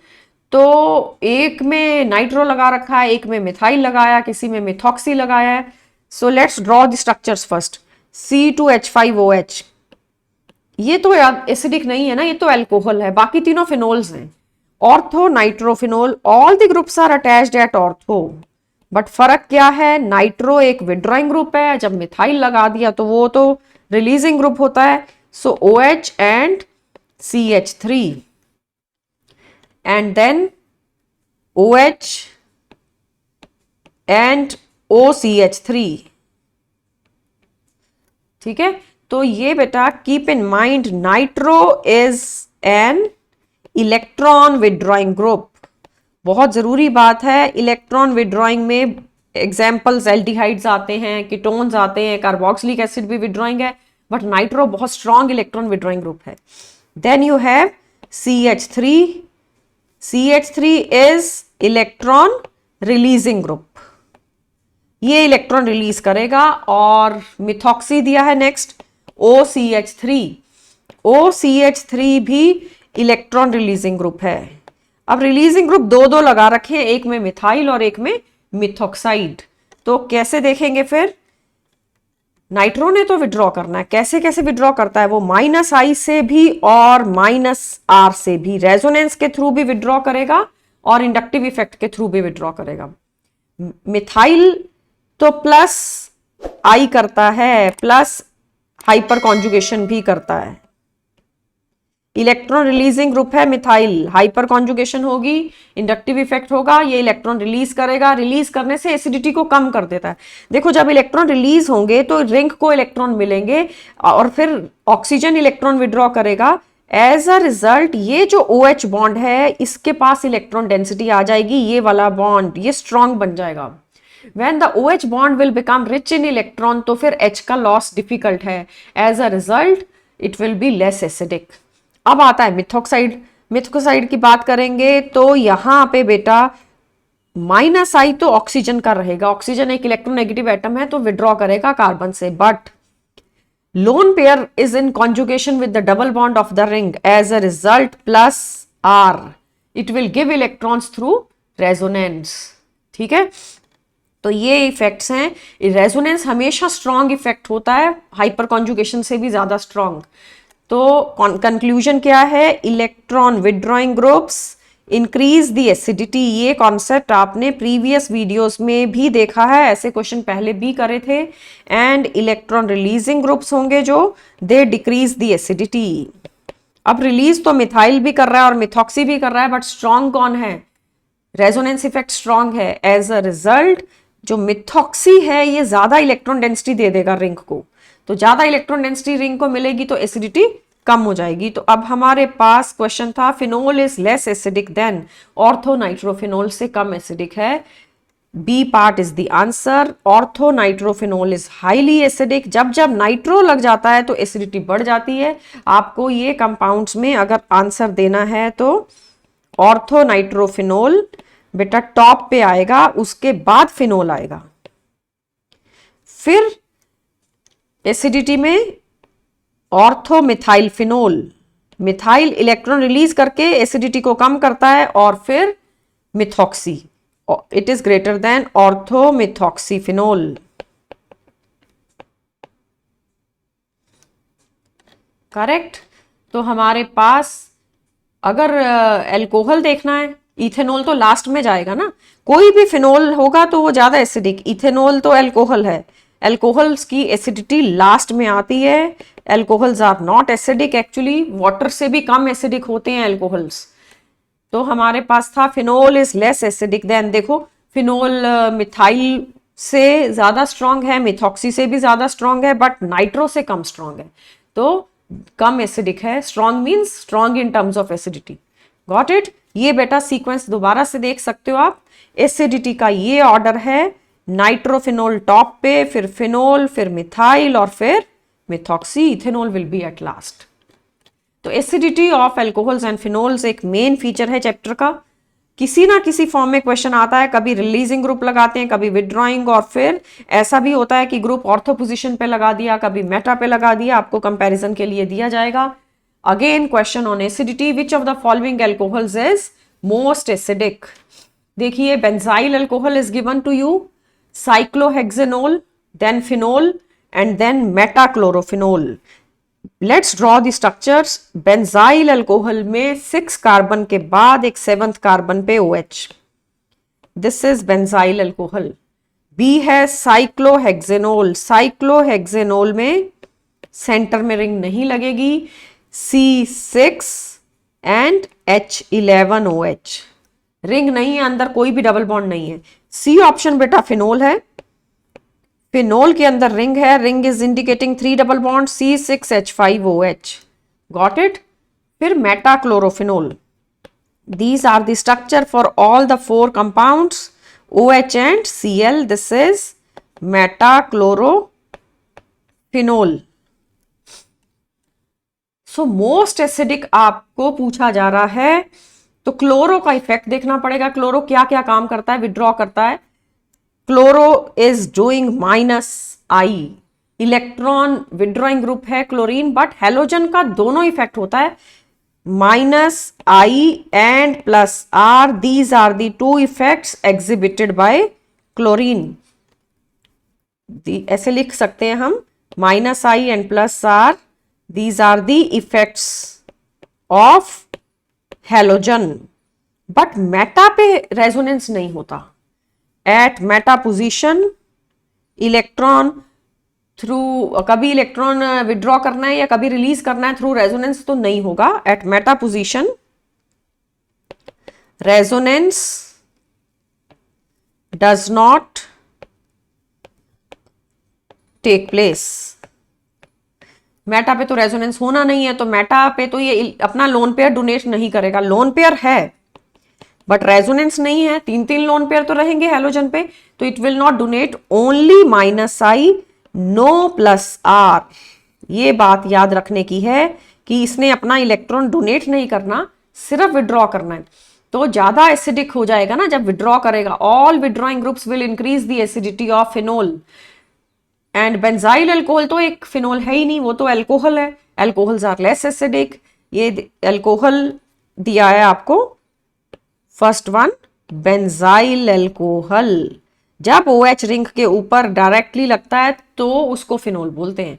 तो एक में नाइट्रो लगा रखा है, एक में मिथाइल लगाया, किसी में मिथॉक्सी लगाया है. So let's draw the structures first. C2H5OH, ये तो एसिडिक नहीं है ना, ये तो अल्कोहल है. बाकी तीनों फिनोल्स हैं. Ortho nitrophenol, all the groups are attached at ortho, but फर्क क्या है? नाइट्रो एक विड्रॉइंग ग्रुप है, जब मिथाइल लगा दिया तो वो तो रिलीजिंग ग्रुप होता है. सो OH and CH3 and then OH and OCH3. ठीक है, तो ये बेटा keep in mind, nitro is an electron withdrawing group. बहुत जरूरी बात है, इलेक्ट्रॉन विड्रॉइंग में एग्जाम्पल्स एल्डिहाइड्स आते हैं, कीटोन्स आते हैं, कार्बोक्सिलिक एसिड भी विड्रॉइंग है, बट नाइट्रो बहुत स्ट्रॉन्ग इलेक्ट्रॉन विड्रॉइंग ग्रुप है. Then you have CH3. CH3 is electron releasing group, ये इलेक्ट्रॉन रिलीज करेगा. और मिथॉक्सी दिया है नेक्स्ट, OCH3. OCH3 भी इलेक्ट्रॉन रिलीजिंग ग्रुप है. अब रिलीजिंग ग्रुप दो दो लगा रखे हैं, एक में मिथाइल और एक में मिथॉक्साइड. तो कैसे देखेंगे फिर? नाइट्रो ने तो विड्रॉ करना है, कैसे कैसे विड्रॉ करता है वो? -I से भी और -R से भी, रेजोनेंस के थ्रू भी विड्रॉ करेगा और इंडक्टिव इफेक्ट के थ्रू भी विड्रॉ करेगा. मिथाइल तो +I करता है, प्लस हाइपर कॉन्जुगेशन भी करता है. इलेक्ट्रॉन रिलीजिंग ग्रुप है मिथाइल, हाइपर कॉन्जुगेशन होगी, इंडक्टिव इफेक्ट होगा, ये इलेक्ट्रॉन रिलीज करेगा. रिलीज करने से एसिडिटी को कम कर देता है. देखो जब इलेक्ट्रॉन रिलीज होंगे तो रिंग को इलेक्ट्रॉन मिलेंगे और फिर ऑक्सीजन इलेक्ट्रॉन विड्रॉ करेगा. एज अ रिजल्ट ये जो OH बॉन्ड है इसके पास इलेक्ट्रॉन डेंसिटी आ जाएगी, ये वाला बॉन्ड ये स्ट्रॉन्ग बन जाएगा. When the OH bond will become rich in electron, तो फिर H का लॉस डिफिकल्ट है. As a result, it will be less acidic. अब आता है मिथॉक्साइड. मिथॉक्साइड की बात करेंगे तो यहां पे बेटा -I तो ऑक्सीजन का रहेगा, ऑक्सीजन एक इलेक्ट्रोनेगेटिव एटम है तो विड्रॉ करेगा कार्बन से. But lone pair is in conjugation with the double bond of the ring. As a result +R, it will give electrons through resonance. ठीक है, तो ये इफेक्ट्स हैं. रेजोनेंस हमेशा स्ट्रॉन्ग इफेक्ट होता है, हाइपर कॉन्जुगेशन से भी ज्यादा स्ट्रॉन्ग. तो कंक्लूजन क्या है? Electron withdrawing groups increase the acidity. ये कॉन्सेप्ट आपने प्रीवियस वीडियोस में भी देखा है, ऐसे क्वेश्चन पहले भी करे थे. एंड इलेक्ट्रॉन रिलीजिंग ग्रुप्स होंगे जो दे डिक्रीज द एसिडिटी. अब रिलीज तो मिथाइल भी कर रहा है और मिथॉक्सी भी कर रहा है, बट स्ट्रॉन्ग कौन है? रेजोनेंस इफेक्ट स्ट्रॉन्ग है. एज अ रिजल्ट जो मिथॉक्सी है ये ज्यादा इलेक्ट्रॉन डेंसिटी दे देगा रिंग को. तो ज्यादा इलेक्ट्रॉन डेंसिटी रिंग को मिलेगी तो एसिडिटी कम हो जाएगी. तो अब हमारे पास क्वेश्चन था phenol is less acidic than ortho nitrophenol, से कम एसिडिक है. B part is the answer. Ortho nitrophenol is highly acidic. जब जब नाइट्रो लग जाता है तो एसिडिटी बढ़ जाती है. आपको ये कंपाउंड्स में अगर आंसर देना है तो ऑर्थो नाइट्रोफिनोल बेटा टॉप पे आएगा, उसके बाद फिनोल आएगा. फिर एसिडिटी में ortho methyl phenol. Methyl electron release करके एसिडिटी को कम करता है. और फिर methoxy, it is greater than ortho methoxy phenol. Correct. तो हमारे पास अगर एल्कोहल देखना है, इथेनॉल तो लास्ट में जाएगा ना. कोई भी फिनोल होगा तो वो ज्यादा एसिडिक. इथेनॉल तो एल्कोहल है, एल्कोहल्स की एसिडिटी लास्ट में आती है. Alcohols are not acidic, actually water से भी कम एसिडिक होते हैं एल्कोहल्स. तो हमारे पास था phenol is less acidic then. देखो फिनोल मिथाइल से ज्यादा स्ट्रॉन्ग है, मिथॉक्सी से भी ज्यादा स्ट्रॉन्ग है, बट नाइट्रो से कम स्ट्रॉन्ग है, तो कम एसिडिक है. Strong means strong in terms of acidity. Got it. ये बेटा सीक्वेंस दोबारा से देख सकते हो आप. एसिडिटी का ये ऑर्डर है, नाइट्रोफिनोल टॉप पे, फिर फिनोल, फिर मिथाइल और फिर methoxy. Ethanol will be at last. तो acidity of alcohols and phenols एक मेन फीचर है चैप्टर का. किसी ना किसी फॉर्म में क्वेश्चन आता है, कभी रिलीजिंग ग्रुप लगाते हैं, कभी विड्रॉइंग, और फिर ऐसा भी होता है कि ग्रुप ऑर्थो पोजीशन पे लगा दिया, कभी मेटा पे लगा दिया. आपको कंपैरिजन के लिए दिया जाएगा. Again question on acidity. Which of the following alcohols is most acidic? देखिए benzyl alcohol is given to you, cyclohexanol, then phenol and then metachlorophenol. Let's draw the structures. Benzyl alcohol में 6 carbon के बाद एक 7th carbon पे OH. This is benzyl alcohol. B है cyclohexanol. Cyclohexanol में centre में ring नहीं लगेगी. C6 and H11OH. रिंग नहीं है अंदर, कोई भी डबल बॉन्ड नहीं है. सी ऑप्शन बेटा फिनोल है. फिनोल के अंदर रिंग है, ring is indicating 3 double bond, C6H5OH. Got it. फिर metachlorophenol. These are the structure for all the 4 compounds. OH and Cl, this is metachlorophenol. So most acidic आपको पूछा जा रहा है, तो क्लोरो का इफेक्ट देखना पड़ेगा। क्लोरो क्या क्या काम करता है, विड्रॉ करता है। Chloro is doing -I, electron withdrawing group है क्लोरीन, बट हेलोजन का दोनों इफेक्ट होता है, -I and +R, these are the two effects exhibited by chlorine. ऐसे लिख सकते हैं हम, -I and +R, these are the effects of halogen. But meta पे रेजोनेंस नहीं होता। At meta position electron through, कभी इलेक्ट्रॉन विड्रॉ करना है या कभी रिलीज करना है थ्रू रेजोनेंस तो नहीं होगा। At meta position resonance does not take place. Meta पे तो रेजोनेंस होना नहीं है, तो मेटा पे तो ये अपना लोन पेयर डोनेट नहीं करेगा। लोन पेयर है बट रेजोनेंस नहीं है, 3 लोन पेयर तो रहेंगे हेलोजन पे, तो it will not donate, only -I, no +R। ये बात याद रखने की है कि इसने अपना इलेक्ट्रॉन डोनेट नहीं करना, सिर्फ विड्रॉ करना है। तो ज्यादा एसिडिक हो जाएगा ना जब विड्रॉ करेगा। All withdrawing groups will increase the acidity of phenol, and benzyl alcohol तो एक फिनोल है ही नहीं, वो तो अल्कोहल है। Alcohols are less acidic. ये अल्कोहल दिया है आपको, फर्स्ट वन बेंजाइल अल्कोहल। जब OH रिंग के ऊपर डायरेक्टली लगता है तो उसको फिनोल बोलते हैं।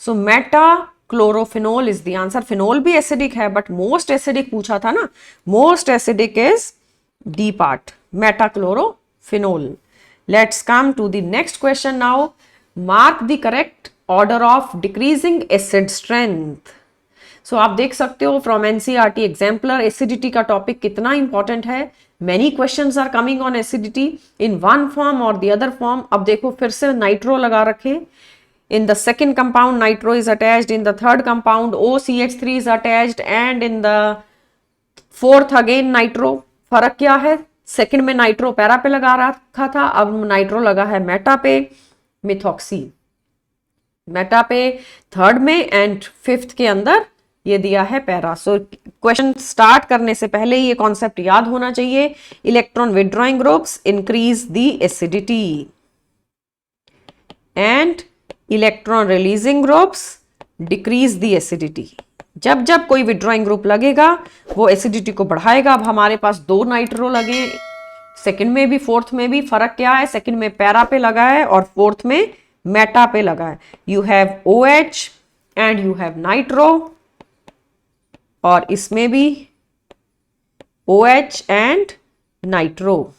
So meta chlorophenol is the answer. Phenol भी एसिडिक है बट मोस्ट एसिडिक पूछा था ना, most acidic is the part, meta chlorophenol. Let's come to the next question now. Mark the correct order of decreasing acid strength. So आप देख सकते हो from NCERT exemplar, acidity का topic कितना important है। Many questions are coming on acidity in one form और the other form. अब देखो फिर से नाइट्रो लगा रखे, in the second compound nitro is attached, in the third compound OCH3 is attached, and in the fourth again nitro. फर्क क्या है, सेकेंड में नाइट्रो पैरा पे लगा रखा था, अब नाइट्रो लगा है मेटा पे, मिथॉक्सी मेटा पे थर्ड में, एंड फिफ्थ के अंदर ये दिया है पैरा। सो क्वेश्चन स्टार्ट करने से पहले ये कॉन्सेप्ट याद होना चाहिए, electron withdrawing groups increase the acidity and electron releasing groups decrease the acidity. जब जब कोई विड्रॉइंग ग्रुप लगेगा वो एसिडिटी को बढ़ाएगा। अब हमारे पास 2 नाइट्रो लगे, सेकंड में भी फोर्थ में भी। फर्क क्या है, सेकंड में पैरा पे लगा है और फोर्थ में मेटा पे लगा है। You have OH and you have nitro, और इसमें भी OH एंड नाइट्रो।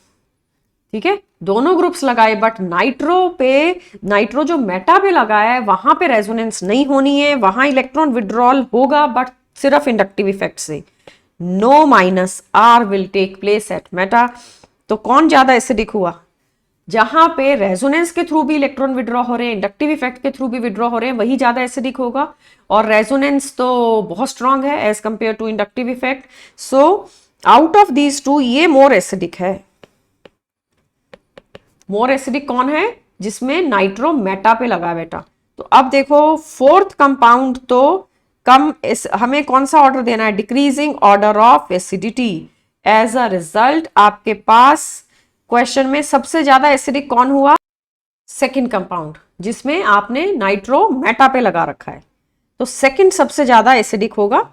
ठीक है, दोनों ग्रुप्स लगाए, बट नाइट्रो जो मेटा पे लगा है वहां पे रेजोनेंस नहीं होनी है, वहां इलेक्ट्रॉन विड्रॉल होगा बट सिर्फ इंडक्टिव इफेक्ट से। No -R will take place at meta. तो कौन ज्यादा एसिडिक हुआ, जहां पे रेजोनेंस के थ्रू भी इलेक्ट्रॉन विड्रॉ हो रहे हैं, इंडक्टिव इफेक्ट के थ्रू भी विड्रॉ हो रहे हैं, वही ज्यादा एसिडिक होगा। और रेजोनेंस तो बहुत स्ट्रांग है as compare to inductive effect. So out of these two ये मोर एसिडिक है। मोर एसिडिक कौन है, जिसमें नाइट्रो मेटा पे लगा बेटा। तो अब देखो फोर्थ कंपाउंड तो कम, हमें कौन सा ऑर्डर देना है, decreasing order of acidity. As a result आपके पास क्वेश्चन में सबसे ज्यादा एसिडिक कौन हुआ, सेकंड कंपाउंड, जिसमें आपने नाइट्रो मेटा पे लगा रखा है, तो सेकंड सबसे ज्यादा एसिडिक होगा।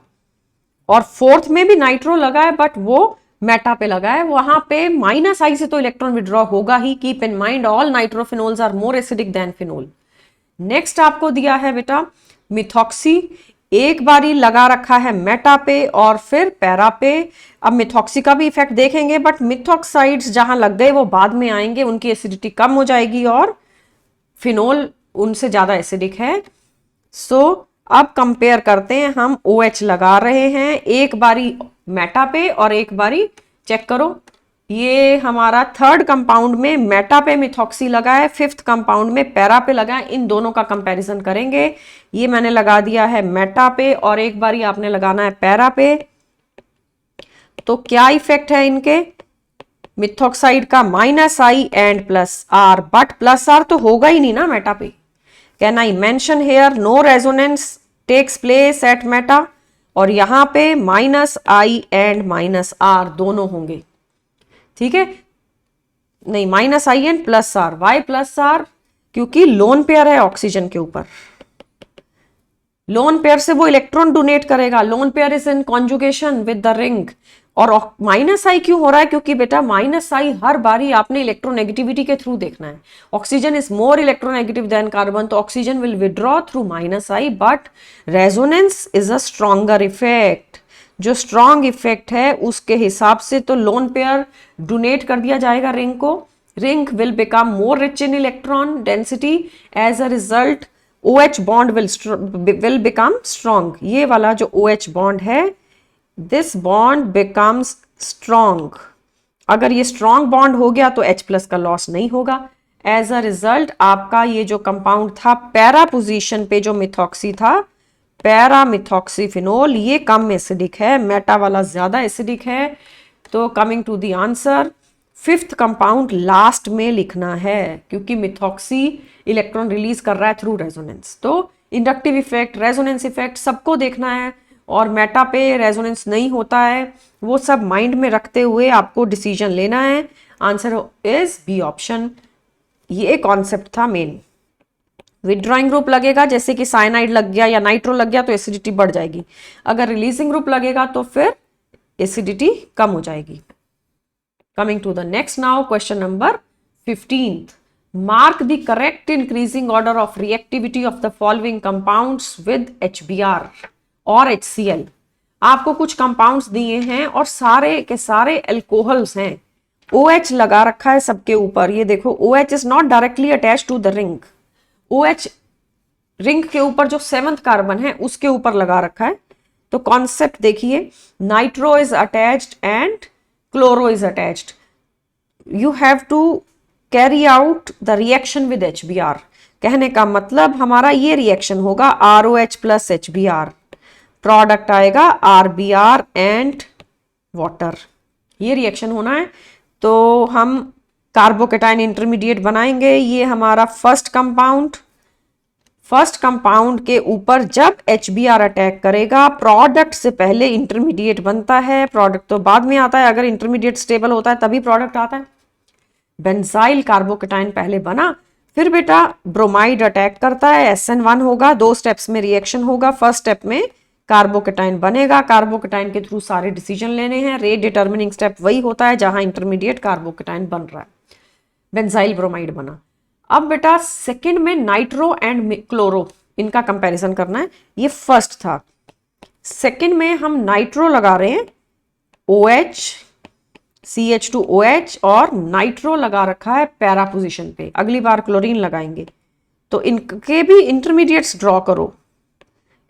और फोर्थ में भी नाइट्रो लगा है बट वो मेटा पे लगा है, वहां पे -I से तो इलेक्ट्रॉन विड्रॉ होगा ही। Keep in mind all nitrophenols are more acidic than phenol. Next आपको दिया है बेटा मिथॉक्सी, एक बारी लगा रखा है मेटा पे और फिर पैरा पे। अब मिथॉक्सी का भी इफेक्ट देखेंगे, बट मिथॉक्साइड्स जहां लग गए वो बाद में आएंगे, उनकी एसिडिटी कम हो जाएगी और फिनोल उनसे ज्यादा एसिडिक है। सो अब कंपेयर करते हैं, हम OH लगा रहे हैं, एक बारी मेटा पे और एक बारी चेक करो, ये हमारा थर्ड कंपाउंड में मेटा पे मिथॉक्सी लगा है, फिफ्थ कंपाउंड में पैरा पे लगा है। इन दोनों का कंपैरिजन करेंगे। ये मैंने लगा दिया है मेटा पे और एक बारी आपने लगाना है पैरा पे। तो क्या इफेक्ट है इनके, मिथॉक्साइड का -I and +R, but +R तो होगा ही नहीं ना मेटा पे। Can I mention here no resonance takes place at meta, और यहां पे -I एंड -R दोनों होंगे, ठीक है। नहीं, -I and +R, why +R, क्योंकि लोन पेयर है ऑक्सीजन के ऊपर, लोन पेयर से वो इलेक्ट्रॉन डोनेट करेगा, lone pair is in conjugation with the ring. और -I क्यों हो रहा है, क्योंकि बेटा -I हर बारी आपने इलेक्ट्रोनेगेटिविटी के थ्रू देखना है। Oxygen is more electronegative than carbon, तो oxygen will withdraw through -I, but resonance is a stronger effect. जो स्ट्रॉन्ग इफेक्ट है उसके हिसाब से तो लोन पेयर डोनेट कर दिया जाएगा रिंग को, ring will become more rich in electron density, as a result OH bond will become strong. ये वाला जो OH बॉन्ड है, दिस बॉन्ड बिकम्स स्ट्रॉन्ग। अगर ये स्ट्रॉन्ग बॉन्ड हो गया तो H+ का लॉस नहीं होगा। एज अ रिजल्ट आपका ये जो कंपाउंड था पैरा पोजीशन पे, जो मिथॉक्सी था, पैरा मिथॉक्सीफिनोल, ये कम एसिडिक है, मेटा वाला ज्यादा एसिडिक है। तो coming to the answer, 5th compound last में लिखना है, क्योंकि मिथॉक्सी इलेक्ट्रॉन रिलीज कर रहा है थ्रू रेजोनेंस। तो इंडक्टिव इफेक्ट, रेजोनेंस इफेक्ट सबको देखना है, और मेटा पे रेजोनेंस नहीं होता है, वो सब माइंड में रखते हुए आपको डिसीजन लेना है। Answer is B option. ये कॉन्सेप्ट था मेन। विड्रॉइंग ग्रुप लगेगा, जैसे कि साइनाइड लग गया या नाइट्रो लग गया तो एसिडिटी बढ़ जाएगी। अगर रिलीजिंग ग्रुप लगेगा तो फिर एसिडिटी कम हो जाएगी। Coming to the next now, question number 15th. Mark the correct increasing order of reactivity of the following compounds with HBr or HCl. आपको कुछ कंपाउंड्स दिए हैं और सारे के सारे एल्कोहल्स हैं। OH लगा रखा है सबके ऊपर, ये देखो OH is not directly attach to the ring. OH ring के ऊपर जो 7th कार्बन है उसके ऊपर लगा रखा है। तो कॉन्सेप्ट देखिए, nitro is attached and chloro is attached. You have to carry out the reaction with HBr। कहने का मतलब हमारा ये रिएक्शन होगा ROH + HBr, प्रोडक्ट आएगा RBr एंड वाटर, ये रिएक्शन होना है। तो हम कार्बोकेटाइन इंटरमीडिएट बनाएंगे। ये हमारा फर्स्ट कंपाउंड के ऊपर जब HBr अटैक करेगा, प्रोडक्ट से पहले इंटरमीडिएट बनता है, प्रोडक्ट तो बाद में आता है। अगर इंटरमीडिएट स्टेबल होता है तभी प्रोडक्ट आता है। बेंजाइल कार्बोकेटाइन पहले बना, फिर बेटा ब्रोमाइड अटैक करता है, SN1 होगा, 2 स्टेप्स में रिएक्शन होगा। फर्स्ट स्टेप में कार्बोकेटाइन बनेगा, कार्बोकेटाइन के थ्रू सारे डिसीजन लेने हैं। रेट डिटर्मिनिंग स्टेप वही होता है जहां इंटरमीडिएट कार्बोकेटाइन बन रहा है। बेंजाइल ब्रोमाइड बना। अब बेटा सेकंड में नाइट्रो एंड क्लोरो, इनका कंपैरिजन करना है। ये फर्स्ट था, सेकंड में हम नाइट्रो लगा रहे हैं, OH CH2OH, और नाइट्रो लगा रखा है पैरा पोजीशन पे। अगली बार क्लोरीन लगाएंगे। तो इनके भी इंटरमीडिएट्स ड्रॉ करो।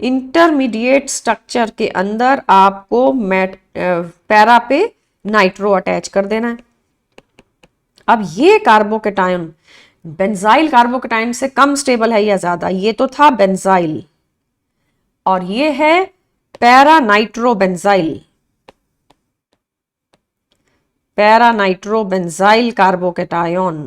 इंटरमीडिएट स्ट्रक्चर के अंदर आपको पैरा पे नाइट्रो अटैच कर देना है। अब ये कार्बोकेटाइन बेंजाइल कार्बोकेटाइन से कम स्टेबल है या ज्यादा? ये तो था बेंजाइल, और ये है para nitrobenzyl, para nitrobenzyl carbocation.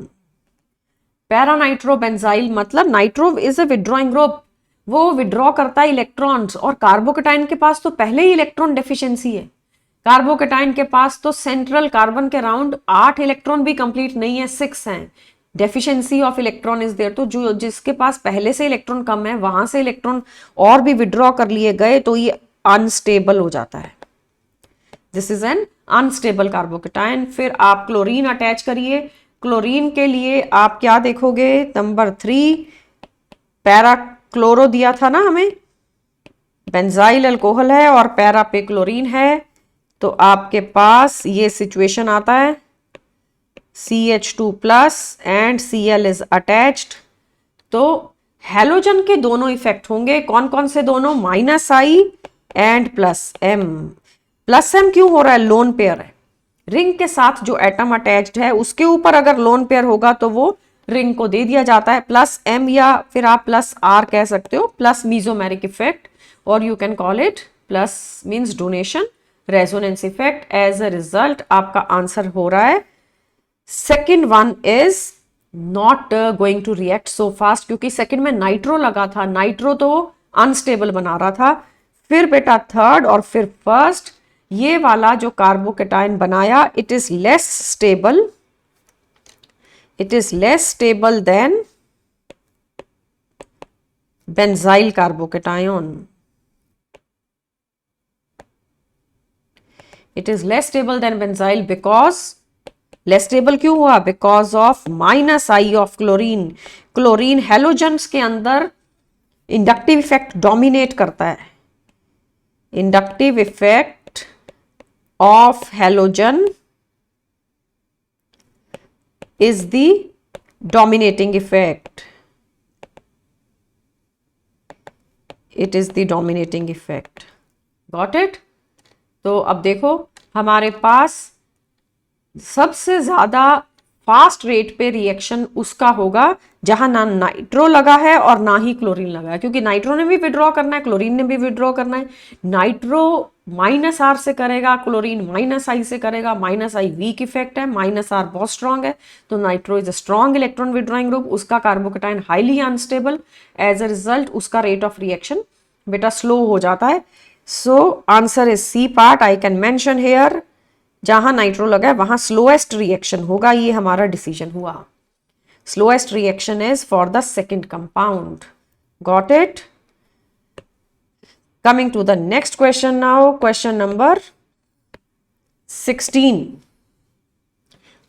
Para nitrobenzyl मतलब nitro is a withdrawing group, वो विड्रॉ करता है इलेक्ट्रॉन्स, और कार्बोकेटाइन के पास तो पहले ही इलेक्ट्रॉन डेफिशिएंसी है। कार्बोकेटाइन के पास तो सेंट्रल कार्बन के अराउंड 8 इलेक्ट्रॉन भी कंप्लीट नहीं है, 6 हैं। Deficiency of electron is there. तो जो जिसके पास पहले से इलेक्ट्रॉन कम है, वहां से इलेक्ट्रॉन और भी विड्रॉ कर लिए गए तो ये अनस्टेबल हो जाता है। This is N unstable carbocation. फिर आप क्लोरीन अटैच करिए। क्लोरीन के लिए आप क्या देखोगे? नंबर 3 पैरा क्लोरो दिया था ना हमें, बेंजाइल अल्कोहल है और पैरा पे क्लोरीन है, तो आपके पास ये सिचुएशन आता है, CH2+ and Cl is attached. तो हैलोजन के दोनों इफेक्ट होंगे। कौन कौन से दोनों? -I and +M। +M क्यों हो रहा है? लोन पेयर है। रिंग के साथ जो एटम अटैच्ड है उसके ऊपर अगर लोन पेयर होगा तो वो रिंग को दे दिया जाता है +M, या फिर आप +R कह सकते हो, प्लस मीजोमेरिक इफेक्ट, और you can call it plus means donation resonance effect. As a result आपका आंसर हो रहा है second one is not going to react so fast, क्योंकि सेकेंड में नाइट्रो लगा था, नाइट्रो तो अनस्टेबल बना रहा था। फिर बेटा थर्ड और फिर फर्स्ट, ये वाला जो कार्बोकेटाइन बनाया, it is less stable, it is less stable than benzyl carbocation. It is less stable than benzyl because less stable क्यों हुआ? Because of minus I of chlorine. Chlorine halogens के अंदर इंडक्टिव इफेक्ट डोमिनेट करता है। Inductive effect of halogen is the dominating effect. It is the dominating effect. Got it? तो अब देखो हमारे पास सबसे ज्यादा फास्ट रेट पे रिएक्शन उसका होगा जहां ना नाइट्रो लगा है और ना ही क्लोरीन लगा है, क्योंकि नाइट्रो ने भी विड्रॉ करना है, क्लोरीन ने भी विड्रॉ करना है। नाइट्रो -R से करेगा, क्लोरीन -I से करेगा। -I वीक इफेक्ट है, -R बहुत स्ट्रॉन्ग है, तो nitro is a strong electron withdrawing group, उसका carbocation highly unstable, as a result उसका रेट ऑफ रिएक्शन बेटा स्लो हो जाता है। So answer is C part. I can mention here, जहां नाइट्रो लगा है वहां स्लोएस्ट रिएक्शन होगा, ये हमारा डिसीजन हुआ। Slowest reaction is for the second compound. Got it? Coming to the next question now, question number 16.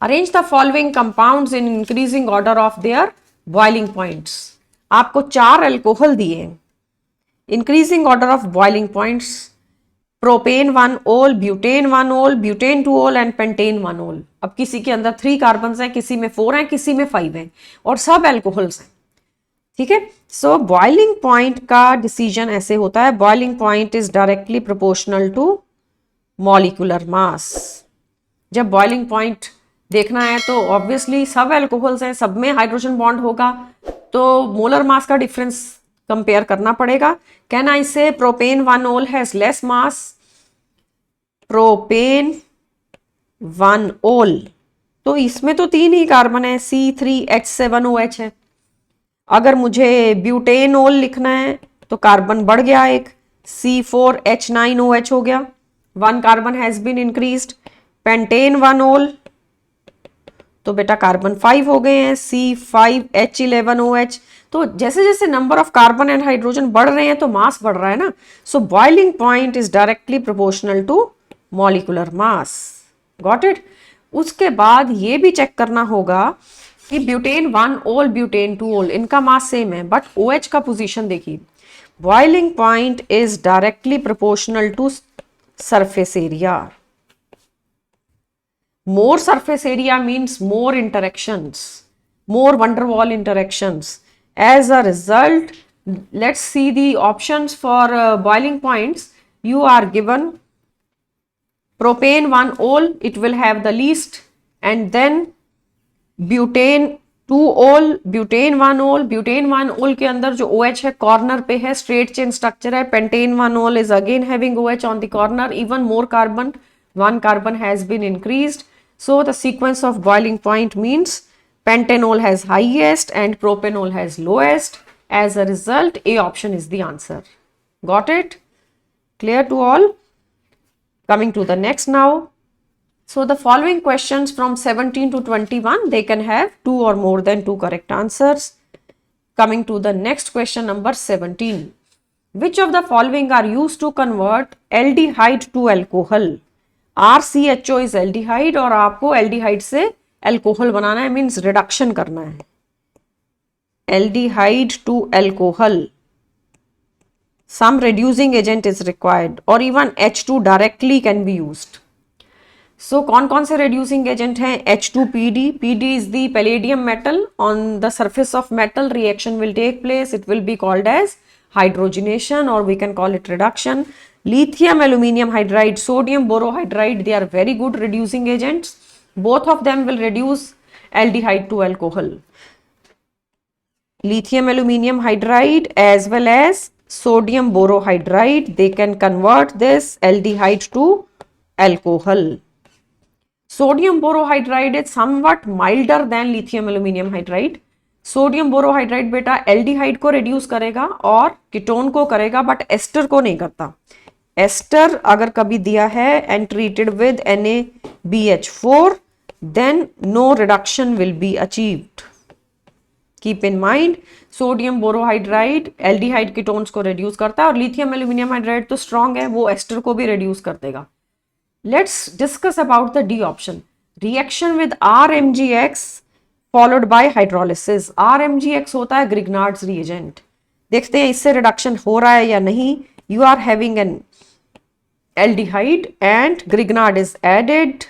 Arrange the following compounds in increasing order of their boiling points. आपको 4 alcohol दिए, increasing order of boiling points, propane 1 ओल, butane 1 ओल, butane 2 ओल and pentane 1 ओल। अब किसी के अंदर 3 कार्बन हैं, किसी में 4 हैं, किसी में 5 हैं, और सब अल्कोहल्स हैं। ठीक है, सो बॉइलिंग पॉइंट का डिसीजन ऐसे होता है, boiling point is directly proportional to molecular mass. जब बॉइलिंग पॉइंट देखना है तो ऑब्वियसली सब अल्कोहल्स हैं, सब में हाइड्रोजन बॉन्ड होगा, तो मोलर मास का डिफरेंस कंपेयर करना पड़ेगा। कैन आई से प्रोपेन 1 ओल has less mass, propane 1 ol, तो इसमें तो 3 ही कार्बन है, C3H7OH है। अगर मुझे ब्यूटेनोल लिखना है तो कार्बन बढ़ गया, एक C4H9OH हो गया, 1 carbon has been increased. Pentane 1 ol तो बेटा कार्बन 5 हो गए हैं, C5H11OH। तो जैसे जैसे number of carbon and hydrogen बढ़ रहे हैं तो मास बढ़ रहा है ना। So boiling point is directly proportional to molecular mass. Got it? उसके बाद ये भी चेक करना होगा कि ब्यूटेन 1 ओल, ब्यूटेन 2 ओल, इनका मास सेम है, बट OH का पोजीशन देखिए। Boiling point is directly proportional to surface area. More surface area means more interactions, more van der Waal interactions. As a result, let's see the options for boiling points. You are given propane 1 ol, it will have the least, and then butane 2 ol, butane 1 ol, butane 1 ol के अंदर जो OH है corner पे है, straight chain structure है। pentane 1 ol is again having OH on the corner, even more carbon, 1 carbon has been increased. So the sequence of boiling point means pentanol has highest and propanol has lowest. As a result, A option is the answer. Got it? Clear to all? Coming to the next now. So the following questions from 17 to 21, they can have 2 or more than 2 correct answers. Coming to the next question number 17. Which of the following are used to convert aldehyde to alcohol? RCHO is aldehyde, और आपको aldehyde से alcohol बनाना है, means reduction करना है। Aldehyde to alcohol, some reducing agent is required, और even H2 directly can be used. So कौन कौन से रिड्यूसिंग एजेंट हैं? H2PD, PD is the palladium metal on the surface of metal, reaction will take place, it will be called as hydrogenation, or we can call it reduction. Lithium aluminum hydride, sodium borohydride, they are very good reducing agents. Both of them will reduce aldehyde to alcohol. Lithium aluminum hydride as well as sodium borohydride, they can convert this aldehyde to alcohol. Sodium borohydride is somewhat milder than lithium aluminum hydride. Sodium borohydride बेटा aldehyde को reduce करेगा और ketone को करेगा, but ester को नहीं करता. Ester अगर कभी दिया है and treated with NaBH4, then no reduction will be achieved. Keep in mind, sodium borohydride aldehyde ketones को रिड्यूस करता है और लिथियम एल्यूमिनियम हाइड्राइड तो स्ट्रॉन्ग है, वो एस्टर को भी रिड्यूस कर देगा. Let's discuss about the D option. Reaction with RMgX followed by hydrolysis. RMgX होता है ग्रिग्नार्ड्स रिएजेंट. देखते हैं इससे रिडक्शन हो रहा है या नहीं. You are having an aldehyde and Grignard is added.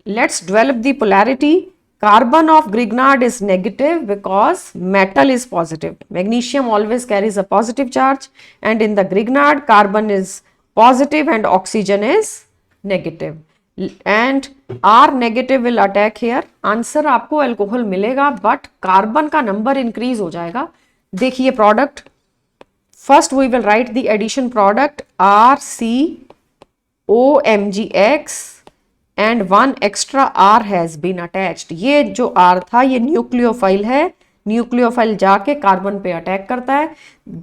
Let's develop the polarity. Carbon of Grignard is negative because metal is positive. Magnesium always carries a positive charge, and in the Grignard carbon is positive and oxygen is negative. And R negative will attack here. Answer आपको alcohol मिलेगा but carbon का number increase हो जाएगा. देखिए product, first we will write the addition product RCOMgX and one extra R has been attached. ये जो R था ये न्यूक्लियोफाइल है, न्यूक्लियोफाइल जाके कार्बन पे अटैक करता है.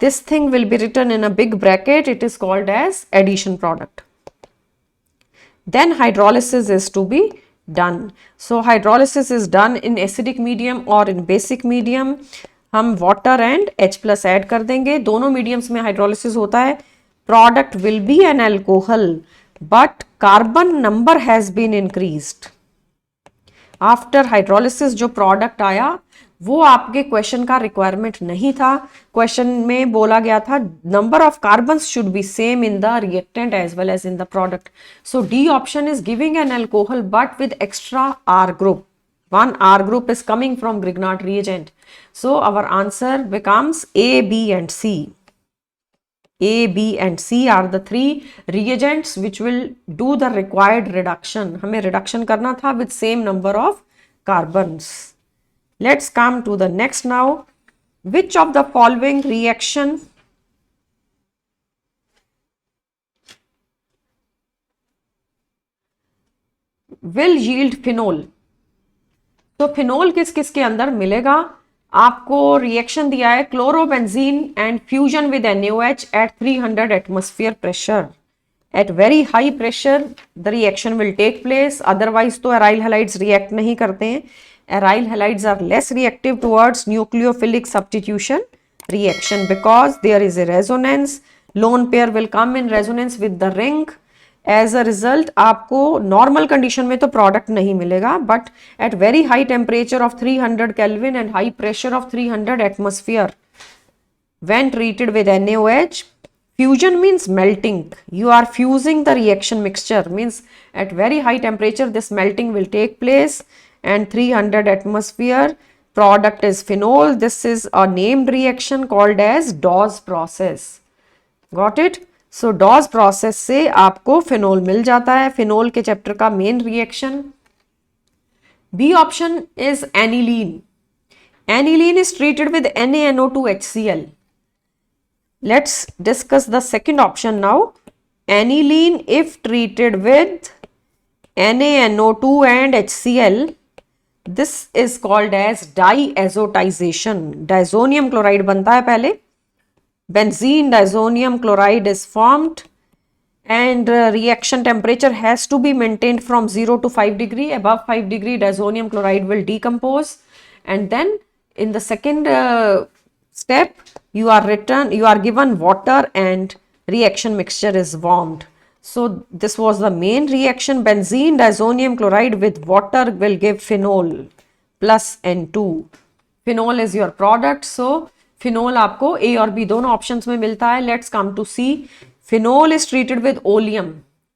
This thing will be written in a big bracket. It is called as addition product. Then hydrolysis is to be done. So hydrolysis is done in acidic medium or in basic medium. हम water and H plus add कर देंगे. दोनों mediums में hydrolysis होता है. Product will be an alcohol, but carbon number has been increased. After hydrolysis जो product आया वो आपके क्वेश्चन का रिक्वायरमेंट नहीं था. क्वेश्चन में बोला गया था number of carbons should be same in the reactant as well as in the product. So D option is giving an alcohol but with extra R group. One R group is coming from Grignard reagent. So our answer becomes A, B and C. A, B and C are the three reagents which will do the required reduction. हमें reduction करना था with same number of carbons. Let's come to the next now. Which of the following reaction will yield phenol? तो phenol किस किस के अंदर मिलेगा? आपको रिएक्शन दिया है chlorobenzene and fusion with NaOH at 300 atmosphere pressure. At very high pressure the reaction will take place. Otherwise तो aryl halides react नहीं करते हैं. Aryl halides are less reactive towards nucleophilic substitution reaction because there is a resonance. Lone pair will come in resonance with the ring. As a result आपको normal condition में तो product नहीं मिलेगा, but at very high temperature of 300 Kelvin and high pressure of 300 atmosphere when treated with NaOH, fusion means melting. You are fusing the reaction mixture, means at very high temperature this melting will take place. And 300 atmosphere product is phenol. This is a named reaction called as Dawes process. Got it? So Dawes process से आपको phenol मिल जाता है. phenol के chapter का main reaction. B option is aniline. Aniline is treated with NaNO2HCl. Let's discuss the second option now. Aniline if treated with NaNO2 and HCl, this is called as diazotization. Diazonium chloride बनता है पहले. Benzene diazonium chloride is formed and reaction temperature has to be maintained from 0 to 5 degree. Above 5 degree diazonium chloride will decompose, and then in the second step you are given water and reaction mixture is warmed. So this was the main reaction. Benzene diazonium chloride with water will give phenol plus N2. Phenol is your product. So phenol आपको A और B दोनों options में मिलता है. Let's come to C. Phenol is treated with oleum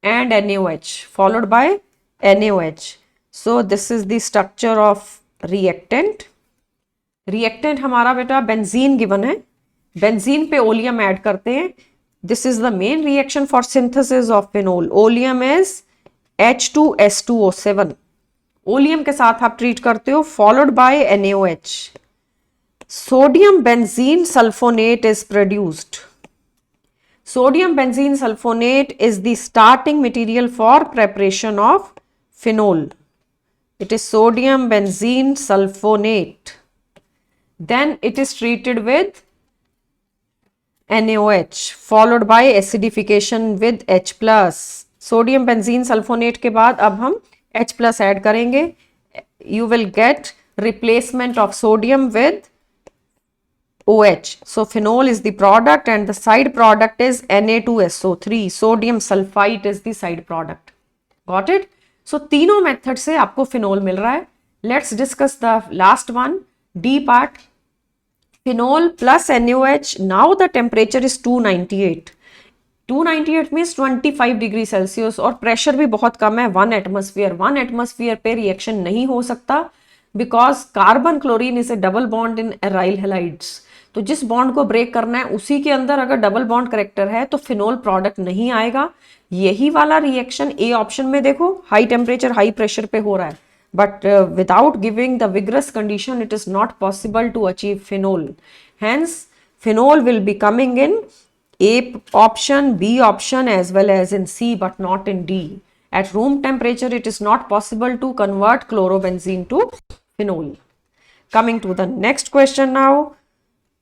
and NaOH followed by NaOH. So this is the structure of reactant. Reactant हमारा बेटा benzene given है. Benzene पे oleum add करते हैं. This is the main reaction for synthesis of phenol. Oleum is H2S2O7. Oleum के साथ आप treat करते हो followed by NaOH. Sodium benzene sulfonate is produced. Sodium benzene sulfonate is the starting material for preparation of phenol. It is sodium benzene sulfonate. Then it is treated with NaOH followed by acidification with H plus. Sodium benzene sulfonate के बाद अब हम H plus add करेंगे. You will get replacement of sodium with OH. So phenol is the product and the side product is Na2SO3. Sodium sulfite is the side product. Got it? So तीनों method से आपको phenol मिल रहा है. Let's discuss the last one, D part. Phenol plus NaOH. Now the temperature is 298. 298 means 25 degree Celsius और pressure भी बहुत कम है 1 atmosphere. 1 atmosphere पे रिएक्शन नहीं हो सकता because carbon chlorine is A double bond in aryl halides. तो जिस बॉन्ड को ब्रेक करना है उसी के अंदर अगर डबल बॉन्ड करेक्टर है तो फिनोल प्रोडक्ट नहीं आएगा. यही वाला रिएक्शन ए ऑप्शन में देखो हाई टेम्परेचर हाई प्रेशर पे हो रहा है but without giving the vigorous condition it is not possible to achieve phenol. Hence phenol will be coming in A option, B option as well as in C but not in D. At room temperature it is not possible to convert chlorobenzene to phenol. Coming to the next question now.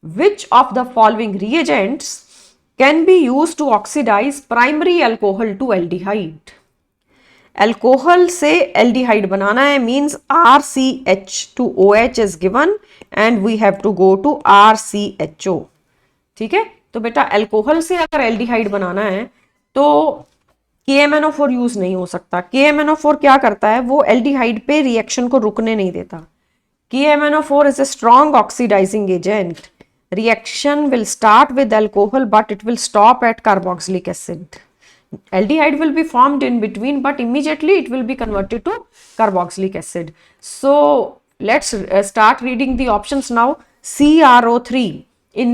Which of the following reagents can be used to oxidize primary alcohol to aldehyde? Alcohol से aldehyde बनाना है means RCH2OH is given and we have to go to RCHO. ठीक है, तो बेटा alcohol से अगर aldehyde बनाना है तो KMNO4 यूज नहीं हो सकता. KMNO4 क्या करता है, वो एल्डिहाइड पे रिएक्शन को रुकने नहीं देता. KMNO4 is a strong oxidizing agent. Reaction will start with alcohol but it will stop at carboxylic acid. Aldehyde will be formed in between but immediately it will be converted to carboxylic acid. So let's start reading the options now. CrO3 in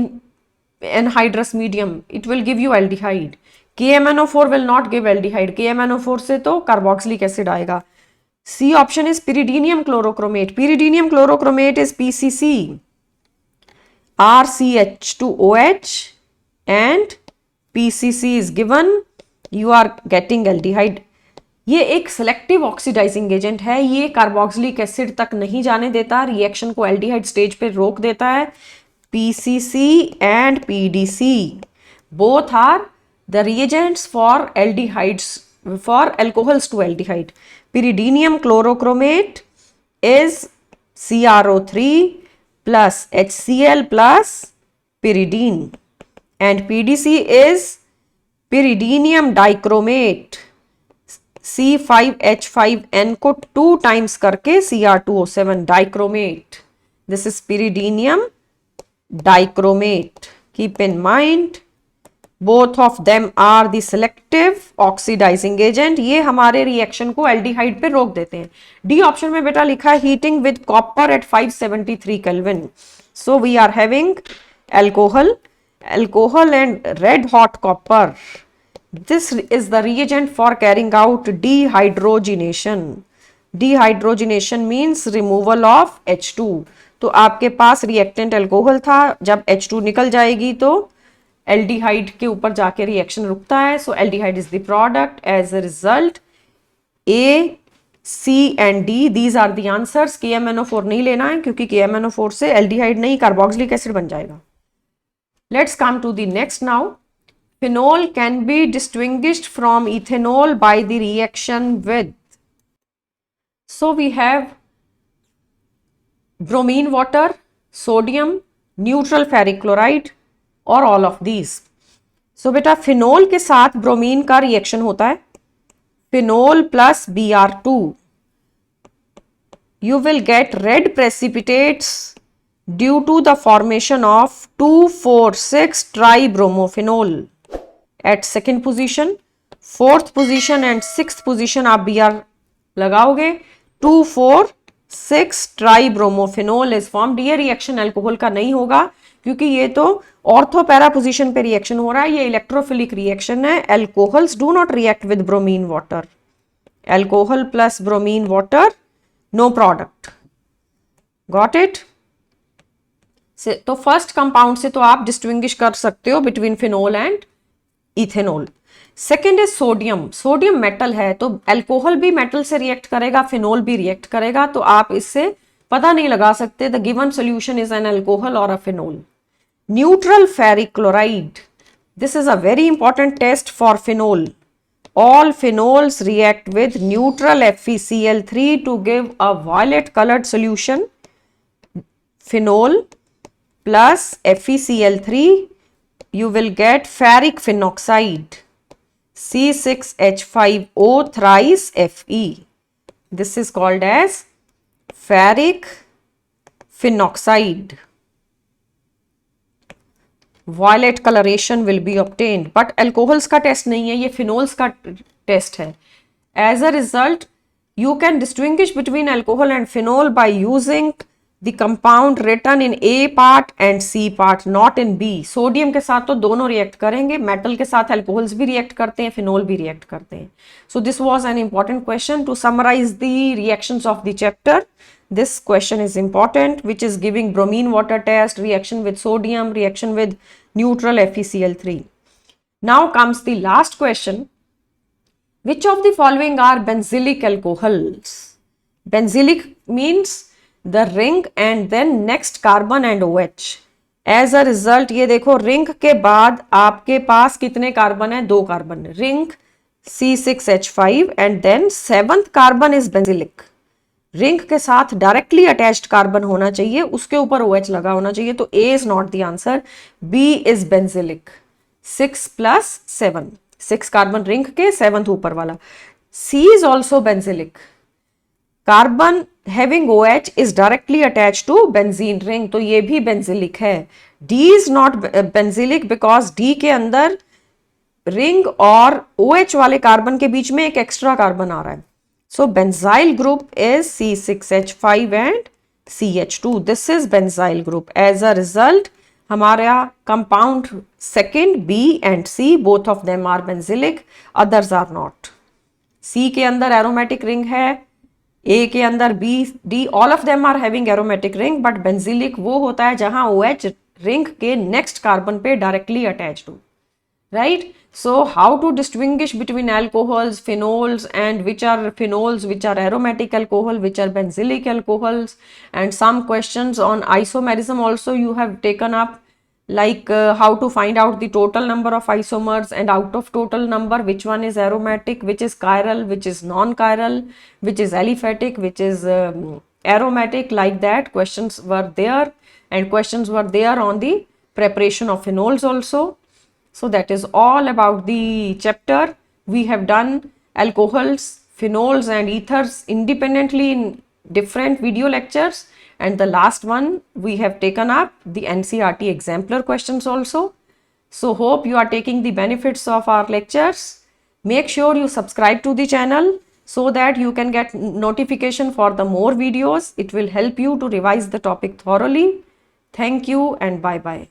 anhydrous medium, it will give you aldehyde. KMNO4 will not give aldehyde. KMNO4 से तो carboxylic acid आएगा. C option is pyridinium chlorochromate. Pyridinium chlorochromate is PCC. RCH2OH and PCC is given. You are getting aldehyde. ये एक selective oxidising agent है. ये carboxylic acid तक नहीं जाने देता, रिएक्शन को एल्डिहाइड स्टेज पे रोक देता है. PCC and PDC both are the reagents for aldehydes, for alcohols to aldehyde. Pyridinium chlorochromate is CrO3 plus HCl plus pyridine and PDC is pyridinium dichromate. C5H5N को 2 times करके Cr2O7 dichromate. This is pyridinium dichromate. Keep in mind both of them are the selective oxidizing agent. ये हमारे reaction को aldehyde पे रोक देते हैं. D option में बेटा लिखा है heating with copper at 573 kelvin. So we are having alcohol and red hot copper. This is the reagent for carrying out dehydrogenation. Dehydrogenation means removal of H2. तो आपके पास रिएक्टेंट अल्कोहल था, जब H2 निकल जाएगी तो एल्डिहाइड के ऊपर जाके रिएक्शन रुकता है. So aldehyde is the product. As a result A, C and D these are the answers. KMNO4 नहीं लेना है क्योंकि KMNO4 से एल्डिहाइड नहीं कार्बोक्सिलिक एसिड बन जाएगा. Let's come to the next now. Phenol can be distinguished from ethanol by the reaction with. So we have bromine water, sodium, neutral ferric chloride or all of these. So बेटा phenol के साथ bromine का reaction होता है. Phenol plus Br2. You will get red precipitates due to the formation of 2,4,6 tribromophenol at second position. Fourth position and sixth position आप Br लगाओगे. 2,4,6 tribromophenol is formed. ये reaction alcohol का नहीं होगा क्योंकि ये तो ऑर्थो पैरा पोजिशन पे रिएक्शन हो रहा है. ये इलेक्ट्रोफिलिक रिएक्शन है. Alcohols do not react with bromine water. Alcohol plus bromine water no product. Got it. तो फर्स्ट कंपाउंड से तो आप डिस्टिंग्विश कर सकते हो between phenol and ethanol. Second is sodium, sodium metal है तो अल्कोहल भी मेटल से रिएक्ट करेगा, फिनोल भी रिएक्ट करेगा, तो आप इससे पता नहीं लगा सकते the given solution is an alcohol और a phenol. Neutral ferric chloride, this is a very important test for phenol. All phenols react with neutral FeCl3 to give a violet colored solution. Phenol plus FeCl3, you will get ferric phenoxide, C6H5O thrice Fe. This is called as ferric phenoxide. Violet colouration will be obtained, but alcohols का test नहीं है, ये phenols का test है। As a result you can distinguish between alcohol and phenol by using the compound written in A part and C part, not in B. Sodium के साथ तो दोनों रिएक्ट करेंगे, मेटल के साथ अल्कोहल्स भी रिएक्ट करते हैं, फिनोल भी रिएक्ट करते हैं। So this was an important question to summarise the reactions of the chapter. This question is important, which is giving bromine water test, reaction with sodium, reaction with neutral FeCl3. Now comes the last question. Which of the following are benzylic alcohols? Benzylic means the ring and then next carbon and OH. As a result, ये देखो ring के बाद आपके पास कितने carbon है? 2 carbon. Ring C6H5 and then 7th carbon is benzylic. Ring के साथ directly attached carbon होना चाहिए, उसके ऊपर OH लगा होना चाहिए, तो A is not the answer, B is benzylic. 6 + 7, 6 carbon ring के, 7th ऊपर वाला. C is also benzylic. Carbon having OH is directly attach to benzene ring, तो ये भी बेंजिलिक है. D is not benzylic because D के अंदर ring और OH वाले कार्बन के बीच में एक एक्स्ट्रा कार्बन आ रहा है. So benzyl group is C6H5 and CH2. This is benzyl group. As a result, हमारा compound second B and C, both of them are benzylic, others are not. C के अंदर aromatic ring है, A के अंदर B, D, all of them are having aromatic ring, but benzylic वो होता है जहाँ OH ring के next carbon पे directly attached हो. Right? So how to distinguish between alcohols, phenols, and which are phenols, which are aromatic alcohol, which are benzylic alcohols, and some questions on isomerism also you have taken up, like how to find out the total number of isomers, and out of total number which one is aromatic, which is chiral, which is non-chiral, which is aliphatic, which is aromatic, like that questions were there, and questions were there on the preparation of phenols also. So that is all about the chapter. We have done alcohols, phenols and ethers independently in different video lectures, and the last one we have taken up the NCERT exemplar questions also. So hope you are taking the benefits of our lectures. Make sure you subscribe to the channel so that you can get notification for the more videos. It will help you to revise the topic thoroughly. Thank you and bye bye.